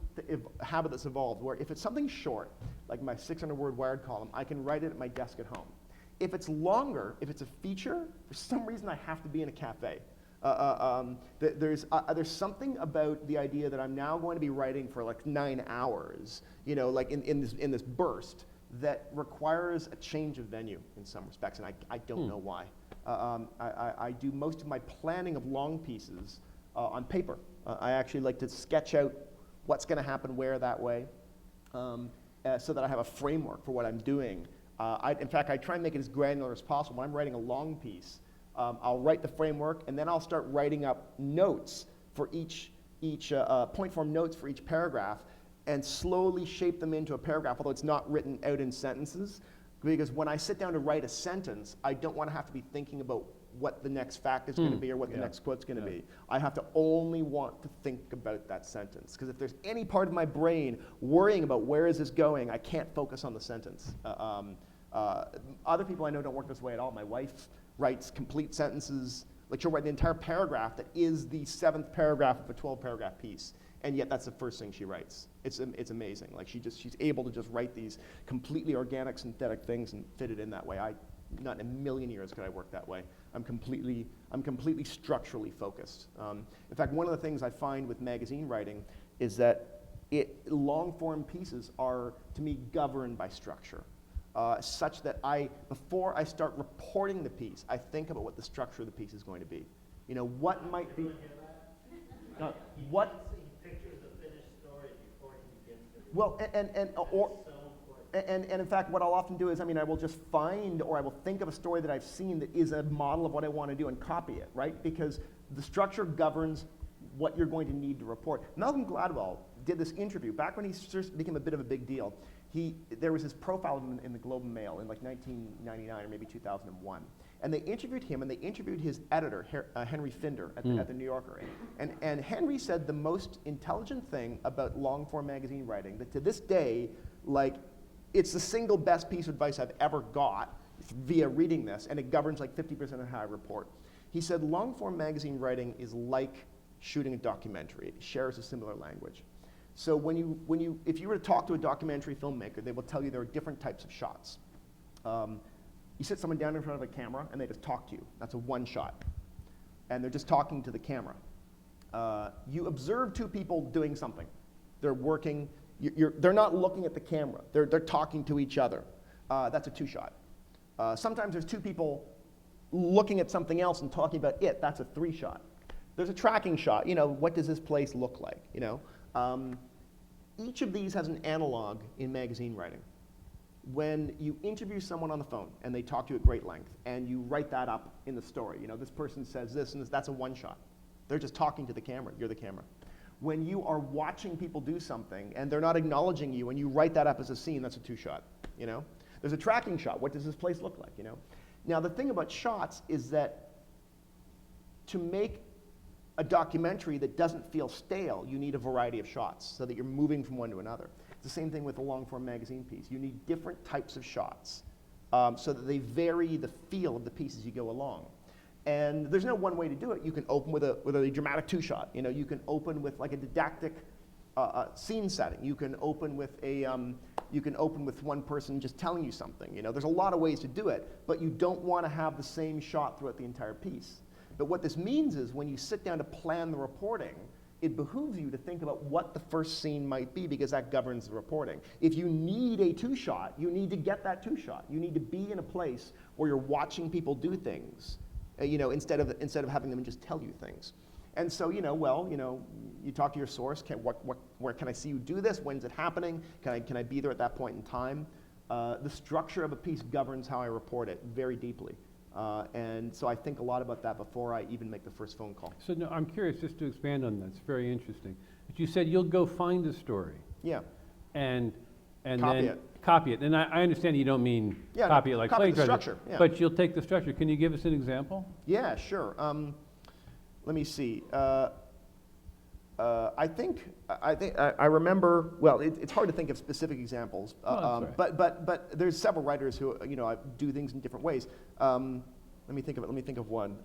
habit that's evolved, where if it's something short, like my 600-word Wired column, I can write it at my desk at home. If it's longer, if it's a feature, for some reason I have to be in a cafe. There's something about the idea that I'm now going to be writing for like 9 hours, you know, like in this burst, that requires a change of venue in some respects, and I don't know why. I do most of my planning of long pieces on paper. I actually like to sketch out what's going to happen where that way, so that I have a framework for what I'm doing. In fact, I try and make it as granular as possible. When I'm writing a long piece, I'll write the framework, and then I'll start writing up notes for each point form notes for each paragraph, and slowly shape them into a paragraph, although it's not written out in sentences. Because when I sit down to write a sentence, I don't want to have to be thinking about what the next fact is going to be or what the next quote's going to be. I have to only want to think about that sentence. Because if there's any part of my brain worrying about where is this going, I can't focus on the sentence. Other people I know don't work this way at all. My wife writes complete sentences, like she'll write an entire paragraph that is the 7th paragraph of a 12-paragraph piece. and yet that's the first thing she writes. It's amazing. Like she's able to just write these completely organic, synthetic things and fit it in that way. Not in a million years could I work that way. I'm completely structurally focused. In fact, one of the things I find with magazine writing is that long-form pieces are, to me, governed by structure, such that before I start reporting the piece, I think about what the structure of the piece is going to be. You know, what might be, what. Pictures of finished story before he begins to. Well, and in fact, what I'll often do is, I will just find, or I will think of a story that I've seen that is a model of what I want to do and copy it, right? Because the structure governs what you're going to need to report. Malcolm Gladwell did this interview back when he first became a bit of a big deal. There was his profile of him in the Globe and Mail in like 1999 or maybe 2001. And they interviewed him, and they interviewed his editor, Henry Finder, at the New Yorker. And Henry said the most intelligent thing about long-form magazine writing, that to this day, like, it's the single best piece of advice I've ever got via reading this, and it governs like 50% of how I report. He said long-form magazine writing is like shooting a documentary. It shares a similar language. So if you were to talk to a documentary filmmaker, they will tell you there are different types of shots. You sit someone down in front of a camera and they just talk to you. That's a one shot. And they're just talking to the camera. You observe two people doing something. They're working. They're not looking at the camera. They're talking to each other. That's a two shot. Sometimes there's two people looking at something else and talking about it. That's a three shot. There's a tracking shot. You know, what does this place look like? You know, each of these has an analog in magazine writing. When you interview someone on the phone and they talk to you at great length and you write that up in the story, you know, this person says this and this, that's a one shot. They're just talking to the camera. You're the camera. When you are watching people do something and they're not acknowledging you and you write that up as a scene, that's a two shot. You know, there's a tracking shot. What does this place look like? You know, now the thing about shots is that to make a documentary that doesn't feel stale, you need a variety of shots so that you're moving from one to another. It's the same thing with a long-form magazine piece. You need different types of shots so that they vary the feel of the piece as you go along. And there's no one way to do it. You can open with a dramatic two-shot. You know, you can open with like a didactic scene setting. You can open with one person just telling you something. You know, there's a lot of ways to do it, but you don't want to have the same shot throughout the entire piece. But what this means is when you sit down to plan the reporting, it behooves you to think about what the first scene might be because that governs the reporting. If you need a two-shot, you need to get that two-shot. You need to be in a place where you're watching people do things, you know, instead of having them just tell you things. And so, you know, well, you know, you talk to your source. Where can I see you do this? When's it happening? Can I be there at that point in time? The structure of a piece governs how I report it very deeply. And so I think a lot about that before I even make the first phone call. So no, I'm curious, just to expand on that, it's very interesting. But you said you'll go find a story. Yeah. And Copy then it. Copy it. And I understand you don't mean copy it like copy the plagiarism, structure, yeah. but you'll take the structure. Can you give us an example? Yeah, sure. Let me see. I remember. Well, it's hard to think of specific examples, but there's several writers who do things in different ways. Let me think of one.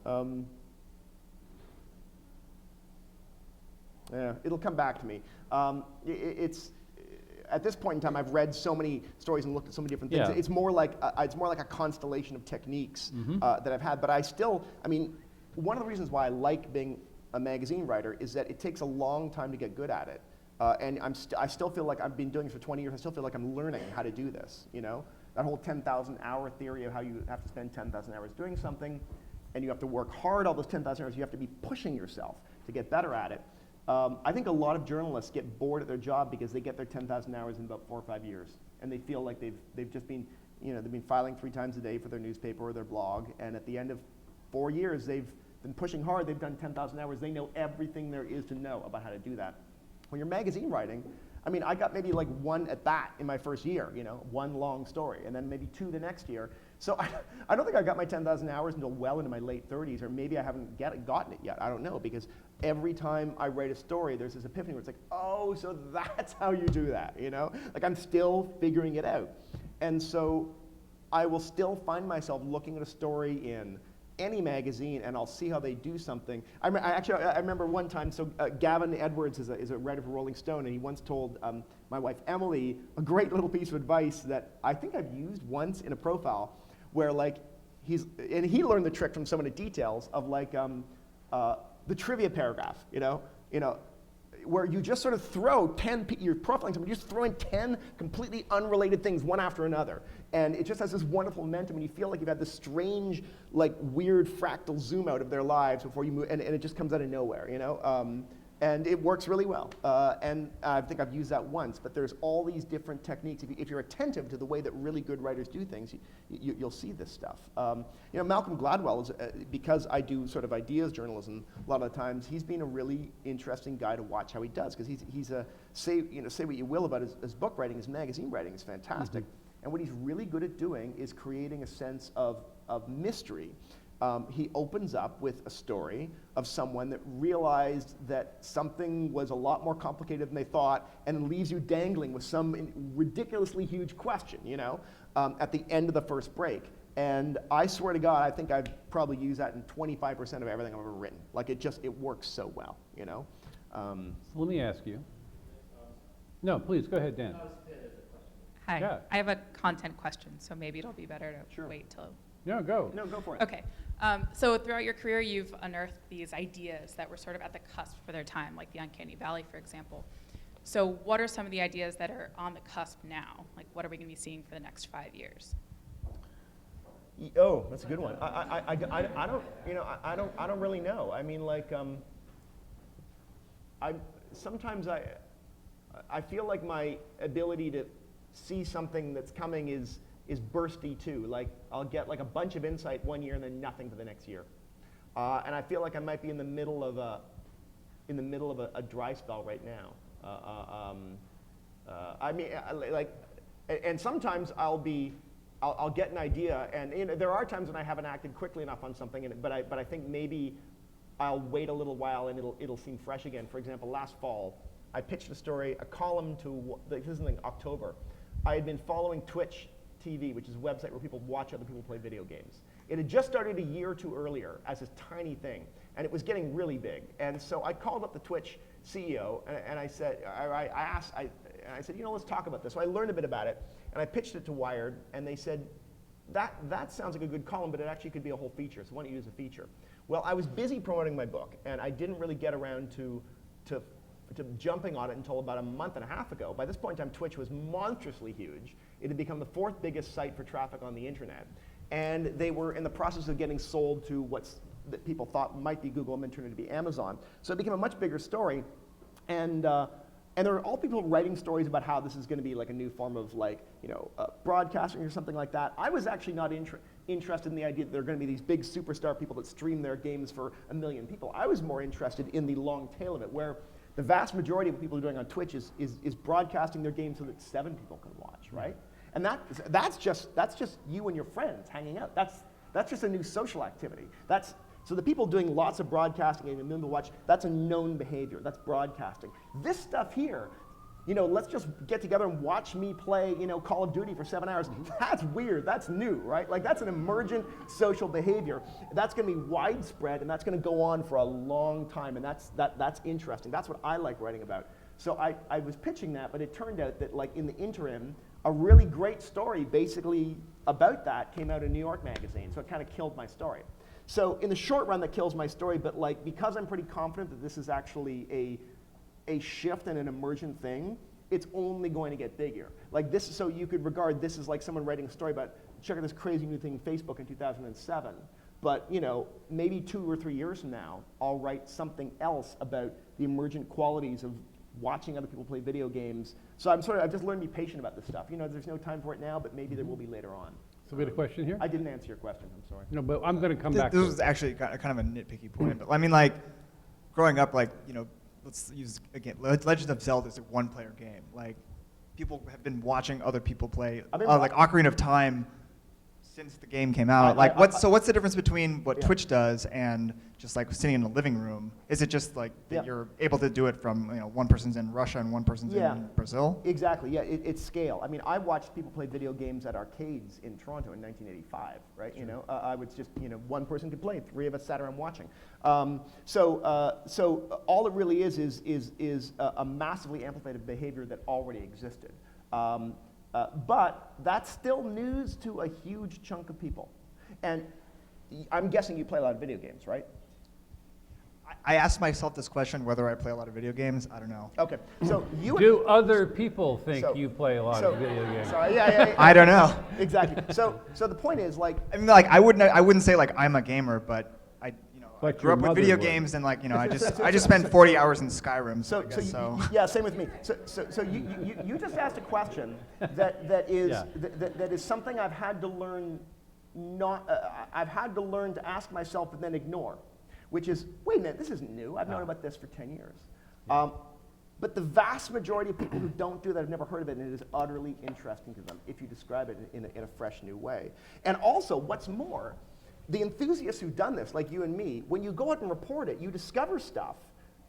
Yeah, it'll come back to me. It's at this point in time, I've read so many stories and looked at so many different things. Yeah. It's more like a constellation of techniques that I've had. But one of the reasons why I like being a magazine writer is that it takes a long time to get good at it. And I still feel like I've been doing it for 20 years. I still feel like I'm learning how to do this. You know, that whole 10,000 hour theory of how you have to spend 10,000 hours doing something, and you have to work hard all those 10,000 hours. You have to be pushing yourself to get better at it. I think a lot of journalists get bored at their job because they get their 10,000 hours in about 4 or 5 years, and they feel like they've just been, they've been filing 3 times a day for their newspaper or their blog, and at the end of 4 years, they've been pushing hard. They've done 10,000 hours. They know everything there is to know about how to do that. When you're magazine writing, I got maybe like 1 at bat in my first year, 1 long story, and then maybe 2 the next year. So I don't think I got my 10,000 hours until well into my late 30s, or maybe I haven't gotten it yet. I don't know, because every time I write a story, there's this epiphany where it's like, oh, so that's how you do that, Like I'm still figuring it out. And so I will still find myself looking at a story in any magazine and I'll see how they do something. I remember one time, so Gavin Edwards is a writer for Rolling Stone, and he once told my wife Emily a great little piece of advice that I think I've used once in a profile, where like he learned the trick from so many details of like the trivia paragraph, you know, where you just sort of throw you're profiling someone, you just throw in 10 completely unrelated things one after another. And it just has this wonderful momentum, and you feel like you've had this strange, like weird fractal zoom out of their lives before you move, and it just comes out of nowhere, you know? And it works really well. And I think I've used that once, but there's all these different techniques. If you're attentive to the way that really good writers do things, you'll see this stuff. You know, Malcolm Gladwell, is, because I do sort of ideas journalism a lot of the times, he's been a really interesting guy to watch how he does, because he's say what you will about his book writing, his magazine writing is fantastic. And what he's really good at doing is creating a sense of mystery. He opens up with a story of someone that realized that something was a lot more complicated than they thought, and leaves you dangling with some ridiculously huge question, you know, at the end of the first break. And I swear to God, I think I've probably used that in 25% of everything I've ever written. Like it works so well, you know. So let me ask you. No, please, go ahead, Dan. Hi, Yeah. I have a content question, so maybe it'll be better to wait till. No, go. No, go for it. Okay, so throughout your career, you've unearthed these ideas that were sort of at the cusp for their time, like the Uncanny Valley, for example. So what are some of the ideas that are on the cusp now? Like, what are we going to be seeing for the next 5 years? Oh, that's a good one. I don't, you know, I don't really know. I mean, like, sometimes I feel like my ability to see something that's coming is bursty too. Like I'll get like a bunch of insight one year and then nothing for the next year. And I feel like I might be in the middle of a dry spell right now. I mean, like, and sometimes I'll get an idea, and you know, there are times when I haven't acted quickly enough on something, but I think maybe I'll wait a little while and it'll seem fresh again. For example, last fall, I pitched a column to, this is in October. I had been following Twitch TV, which is a website where people watch other people play video games. It had just started a year or two earlier as this tiny thing, and it was getting really big. And so I called up the Twitch CEO, and I said, I said, you know, let's talk about this. So I learned a bit about it, and I pitched it to Wired, and they said, that sounds like a good column, but it actually could be a whole feature, so why don't you use a feature? Well, I was busy promoting my book, and I didn't really get around to jumping on it until about a month and a half ago. By this point in time, Twitch was monstrously huge. It had become the 4th biggest site for traffic on the internet. And they were in the process of getting sold to that people thought might be Google and then turned out to be Amazon. So it became a much bigger story. And there are all people writing stories about how this is going to be like a new form of like, you know, broadcasting or something like that. I was actually not interested in the idea that there are going to be these big superstar people that stream their games for 1 million people. I was more interested in the long tail of it, where the vast majority of what people are doing on Twitch is broadcasting their game so that 7 people can watch, right? And that's just you and your friends hanging out. That's just a new social activity. So the people doing lots of broadcasting and then to watch, that's a known behavior. That's broadcasting. This stuff here, you know, let's just get together and watch me play, you know, Call of Duty for 7 hours. That's weird. That's new, right? Like that's an emergent social behavior. That's going to be widespread, and that's going to go on for a long time. And that's interesting. That's what I like writing about. So I was pitching that, but it turned out that like in the interim, a really great story basically about that came out in New York Magazine. So it kind of killed my story. So in the short run, that kills my story. But like because I'm pretty confident that this is actually a shift and an emergent thing, it's only going to get bigger. Like this, so you could regard this as like someone writing a story about, check out this crazy new thing, Facebook in 2007. But you know, maybe 2 or 3 years from now, I'll write something else about the emergent qualities of watching other people play video games. So I've just learned to be patient about this stuff. You know, there's no time for it now, but maybe there will be later on. So we had a question here? I didn't answer your question, I'm sorry. No, but I'm going to come back This to was actually kind of a nitpicky point, but I mean, like, growing up, like, you know, let's use, again, Legend of Zelda is a one-player game. Like, people have been watching other people play, like Ocarina of Time, since the game came out. So what's the difference between what Twitch does and just like sitting in a living room? Is it just like that you're able to do it from one person's in Russia and one person's in Brazil? Exactly. Yeah, it's scale. I mean, I watched people play video games at arcades in Toronto in 1985. Right. Sure. I was just one person could play. 3 of us sat around watching. So all it really is a massively amplified behavior that already existed. But that's still news to a huge chunk of people. And I'm guessing you play a lot of video games, right? I asked myself this question, whether I play a lot of video games. I don't know. Okay. So Do other people think you play a lot of video games? I don't know. Exactly. So the point is, like, I mean, like I wouldn't say like I'm a gamer, but I grew up with video would. games, and like I just spent 40 hours in Skyrim. Yeah, same with me. So you just asked a question that is something I've had to learn I've had to learn to ask myself and then ignore, which is, wait a minute, this isn't new. I've known about this for 10 years. But the vast majority of people who don't do that have never heard of it, and it is utterly interesting to them if you describe it in a fresh new way. And also, what's more, the enthusiasts who've done this, like you and me, when you go out and report it, you discover stuff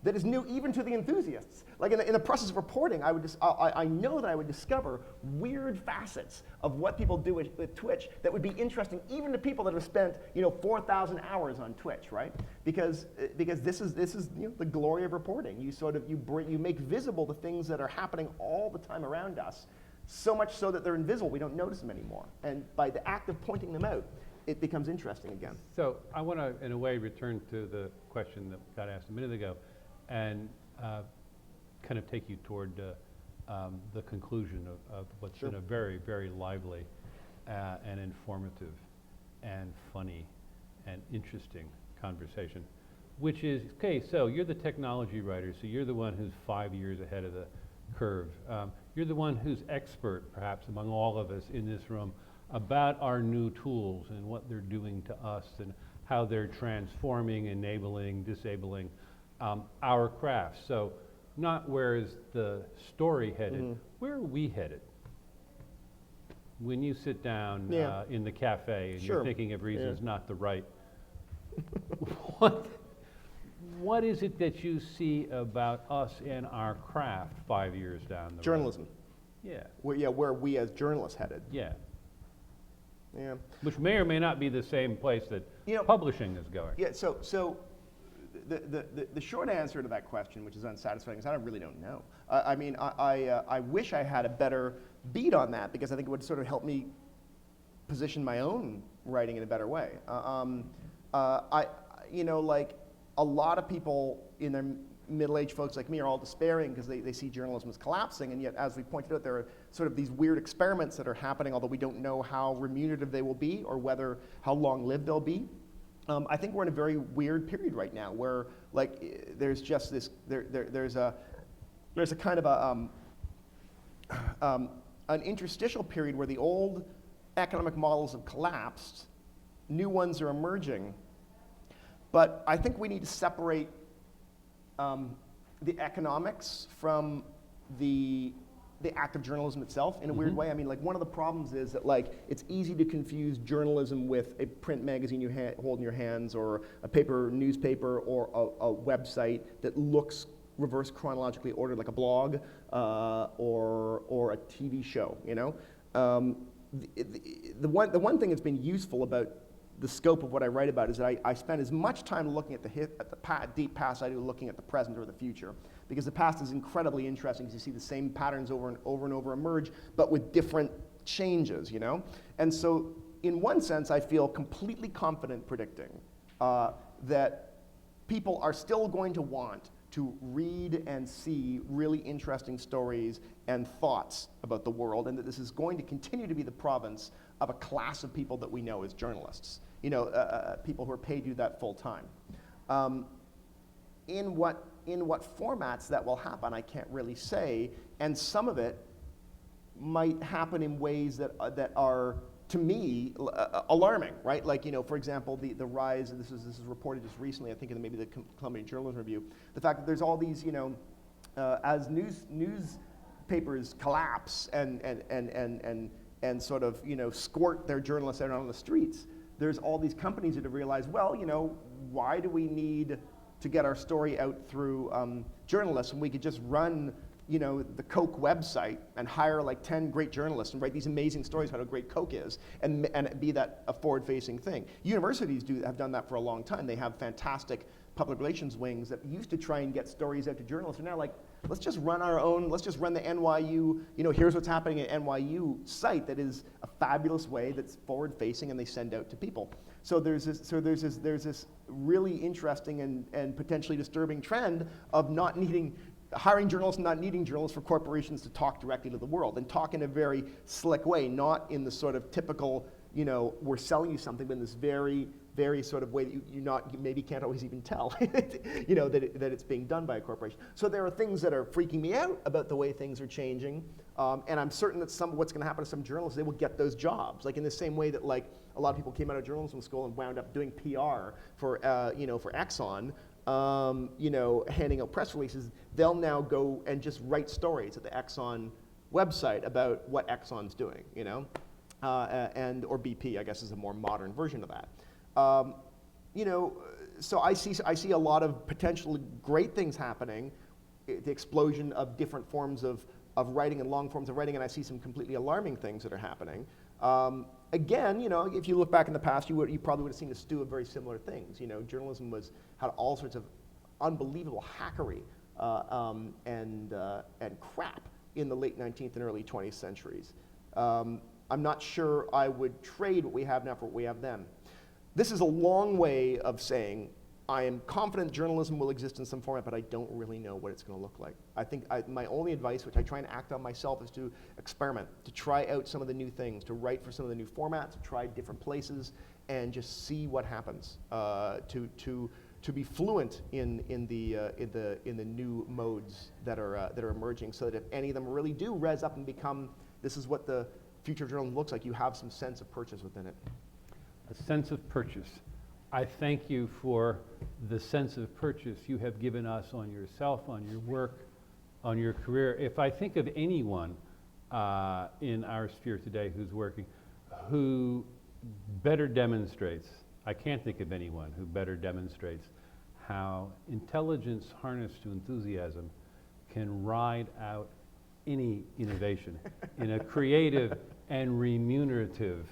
that is new even to the enthusiasts. Like in the process of reporting, I know that I would discover weird facets of what people do with Twitch that would be interesting even to people that have spent 4,000 hours on Twitch, right? Because this is the glory of reporting. You make visible the things that are happening all the time around us, so much so that they're invisible, we don't notice them anymore. And by the act of pointing them out, it becomes interesting again. So I want to, in a way, return to the question that got asked a minute ago, and kind of take you toward the conclusion of what's been a very, very lively and informative and funny and interesting conversation, which is, okay, so you're the technology writer, so you're the one who's 5 years ahead of the curve. You're the one who's expert, perhaps, among all of us in this room about our new tools and what they're doing to us and how they're transforming, enabling, disabling our craft. So not where is the story headed, where are we headed? When you sit down in the cafe and you're thinking of reasons not to write, what is it that you see about us and our craft 5 years down the road? Journalism. Yeah. Where we as journalists headed. Yeah. Yeah. Which may or may not be the same place that publishing is going. Yeah, so the short answer to that question, which is unsatisfying, is I really don't know. I wish I had a better beat on that, because I think it would sort of help me position my own writing in a better way. Like a lot of people in their middle-aged folks like me are all despairing because they see journalism as collapsing, and yet, as we pointed out, there are sort of these weird experiments that are happening, although we don't know how remunerative they will be or how long-lived they'll be. I think we're in a very weird period right now where, like, there's just this, there's a kind of an interstitial period where the old economic models have collapsed, new ones are emerging, but I think we need to separate the economics from the act of journalism itself in a weird way. I mean, like, one of the problems is that, like, it's easy to confuse journalism with a print magazine you hold in your hands, or a newspaper, or a website that looks reverse chronologically ordered like a blog, or a TV show, The one thing that's been useful about the scope of what I write about is that I spend as much time looking at the deep past as I do looking at the present or the future, because the past is incredibly interesting because you see the same patterns over and over emerge, but with different changes, And so, in one sense, I feel completely confident predicting that people are still going to want to read and see really interesting stories and thoughts about the world, and that this is going to continue to be the province of a class of people that we know as journalists. People who are paid to do that full time. In what formats that will happen, I can't really say, and some of it might happen in ways that are, to me, alarming, right? Like, for example, the rise, and this is reported just recently, I think in maybe the Columbian Journalism Review, the fact that there's all these, as newspapers collapse and and sort of, squirt their journalists out on the streets, there's all these companies that have realized, well, why do we need to get our story out through journalists when we could just run the Coke website and hire like 10 great journalists and write these amazing stories about how great Coke is and be that a forward-facing thing. Universities have done that for a long time. They have fantastic public relations wings that used to try and get stories out to journalists, and now like, let's just run our own, let's just run the NYU, here's what's happening at NYU site that is a fabulous way that's forward-facing and they send out to people. So there's this really interesting and potentially disturbing trend of hiring journalists and not needing journalists for corporations to talk directly to the world and talk in a very slick way, not in the sort of typical, we're selling you something, but in this very, very sort of way that you maybe can't always even tell, that it's being done by a corporation. So there are things that are freaking me out about the way things are changing, and I'm certain that what's going to happen to some journalists, they will get those jobs, like in the same way that like a lot of people came out of journalism school and wound up doing PR for Exxon. Handing out press releases, they'll now go and just write stories at the Exxon website about what Exxon's doing, or BP, I guess, is a more modern version of that. So I see a lot of potential great things happening, the explosion of different forms of writing and long forms of writing, and I see some completely alarming things that are happening. Again, if you look back in the past, you probably would have seen a stew of very similar things. Journalism had all sorts of unbelievable hackery and crap in the late 19th and early 20th centuries. I'm not sure I would trade what we have now for what we have then. This is a long way of saying I am confident journalism will exist in some format, but I don't really know what it's going to look like. I think my only advice, which I try and act on myself, is to experiment, to try out some of the new things, to write for some of the new formats, to try different places, and just see what happens. To be fluent in the new modes that are emerging, so that if any of them really do res up and become, this is what the future of journalism looks like, you have some sense of purchase within it. A sense of purchase. I thank you for the sense of purchase you have given us on yourself, on your work, on your career. If I think of anyone in our sphere today who's working, who better demonstrates, I can't think of anyone who better demonstrates how intelligence harnessed to enthusiasm can ride out any innovation in a creative and remunerative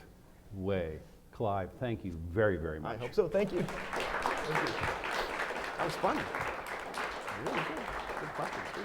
way. Clive, thank you very, very much. I hope so. Thank you. Thank you. That was fun. Really good. Good questions, too.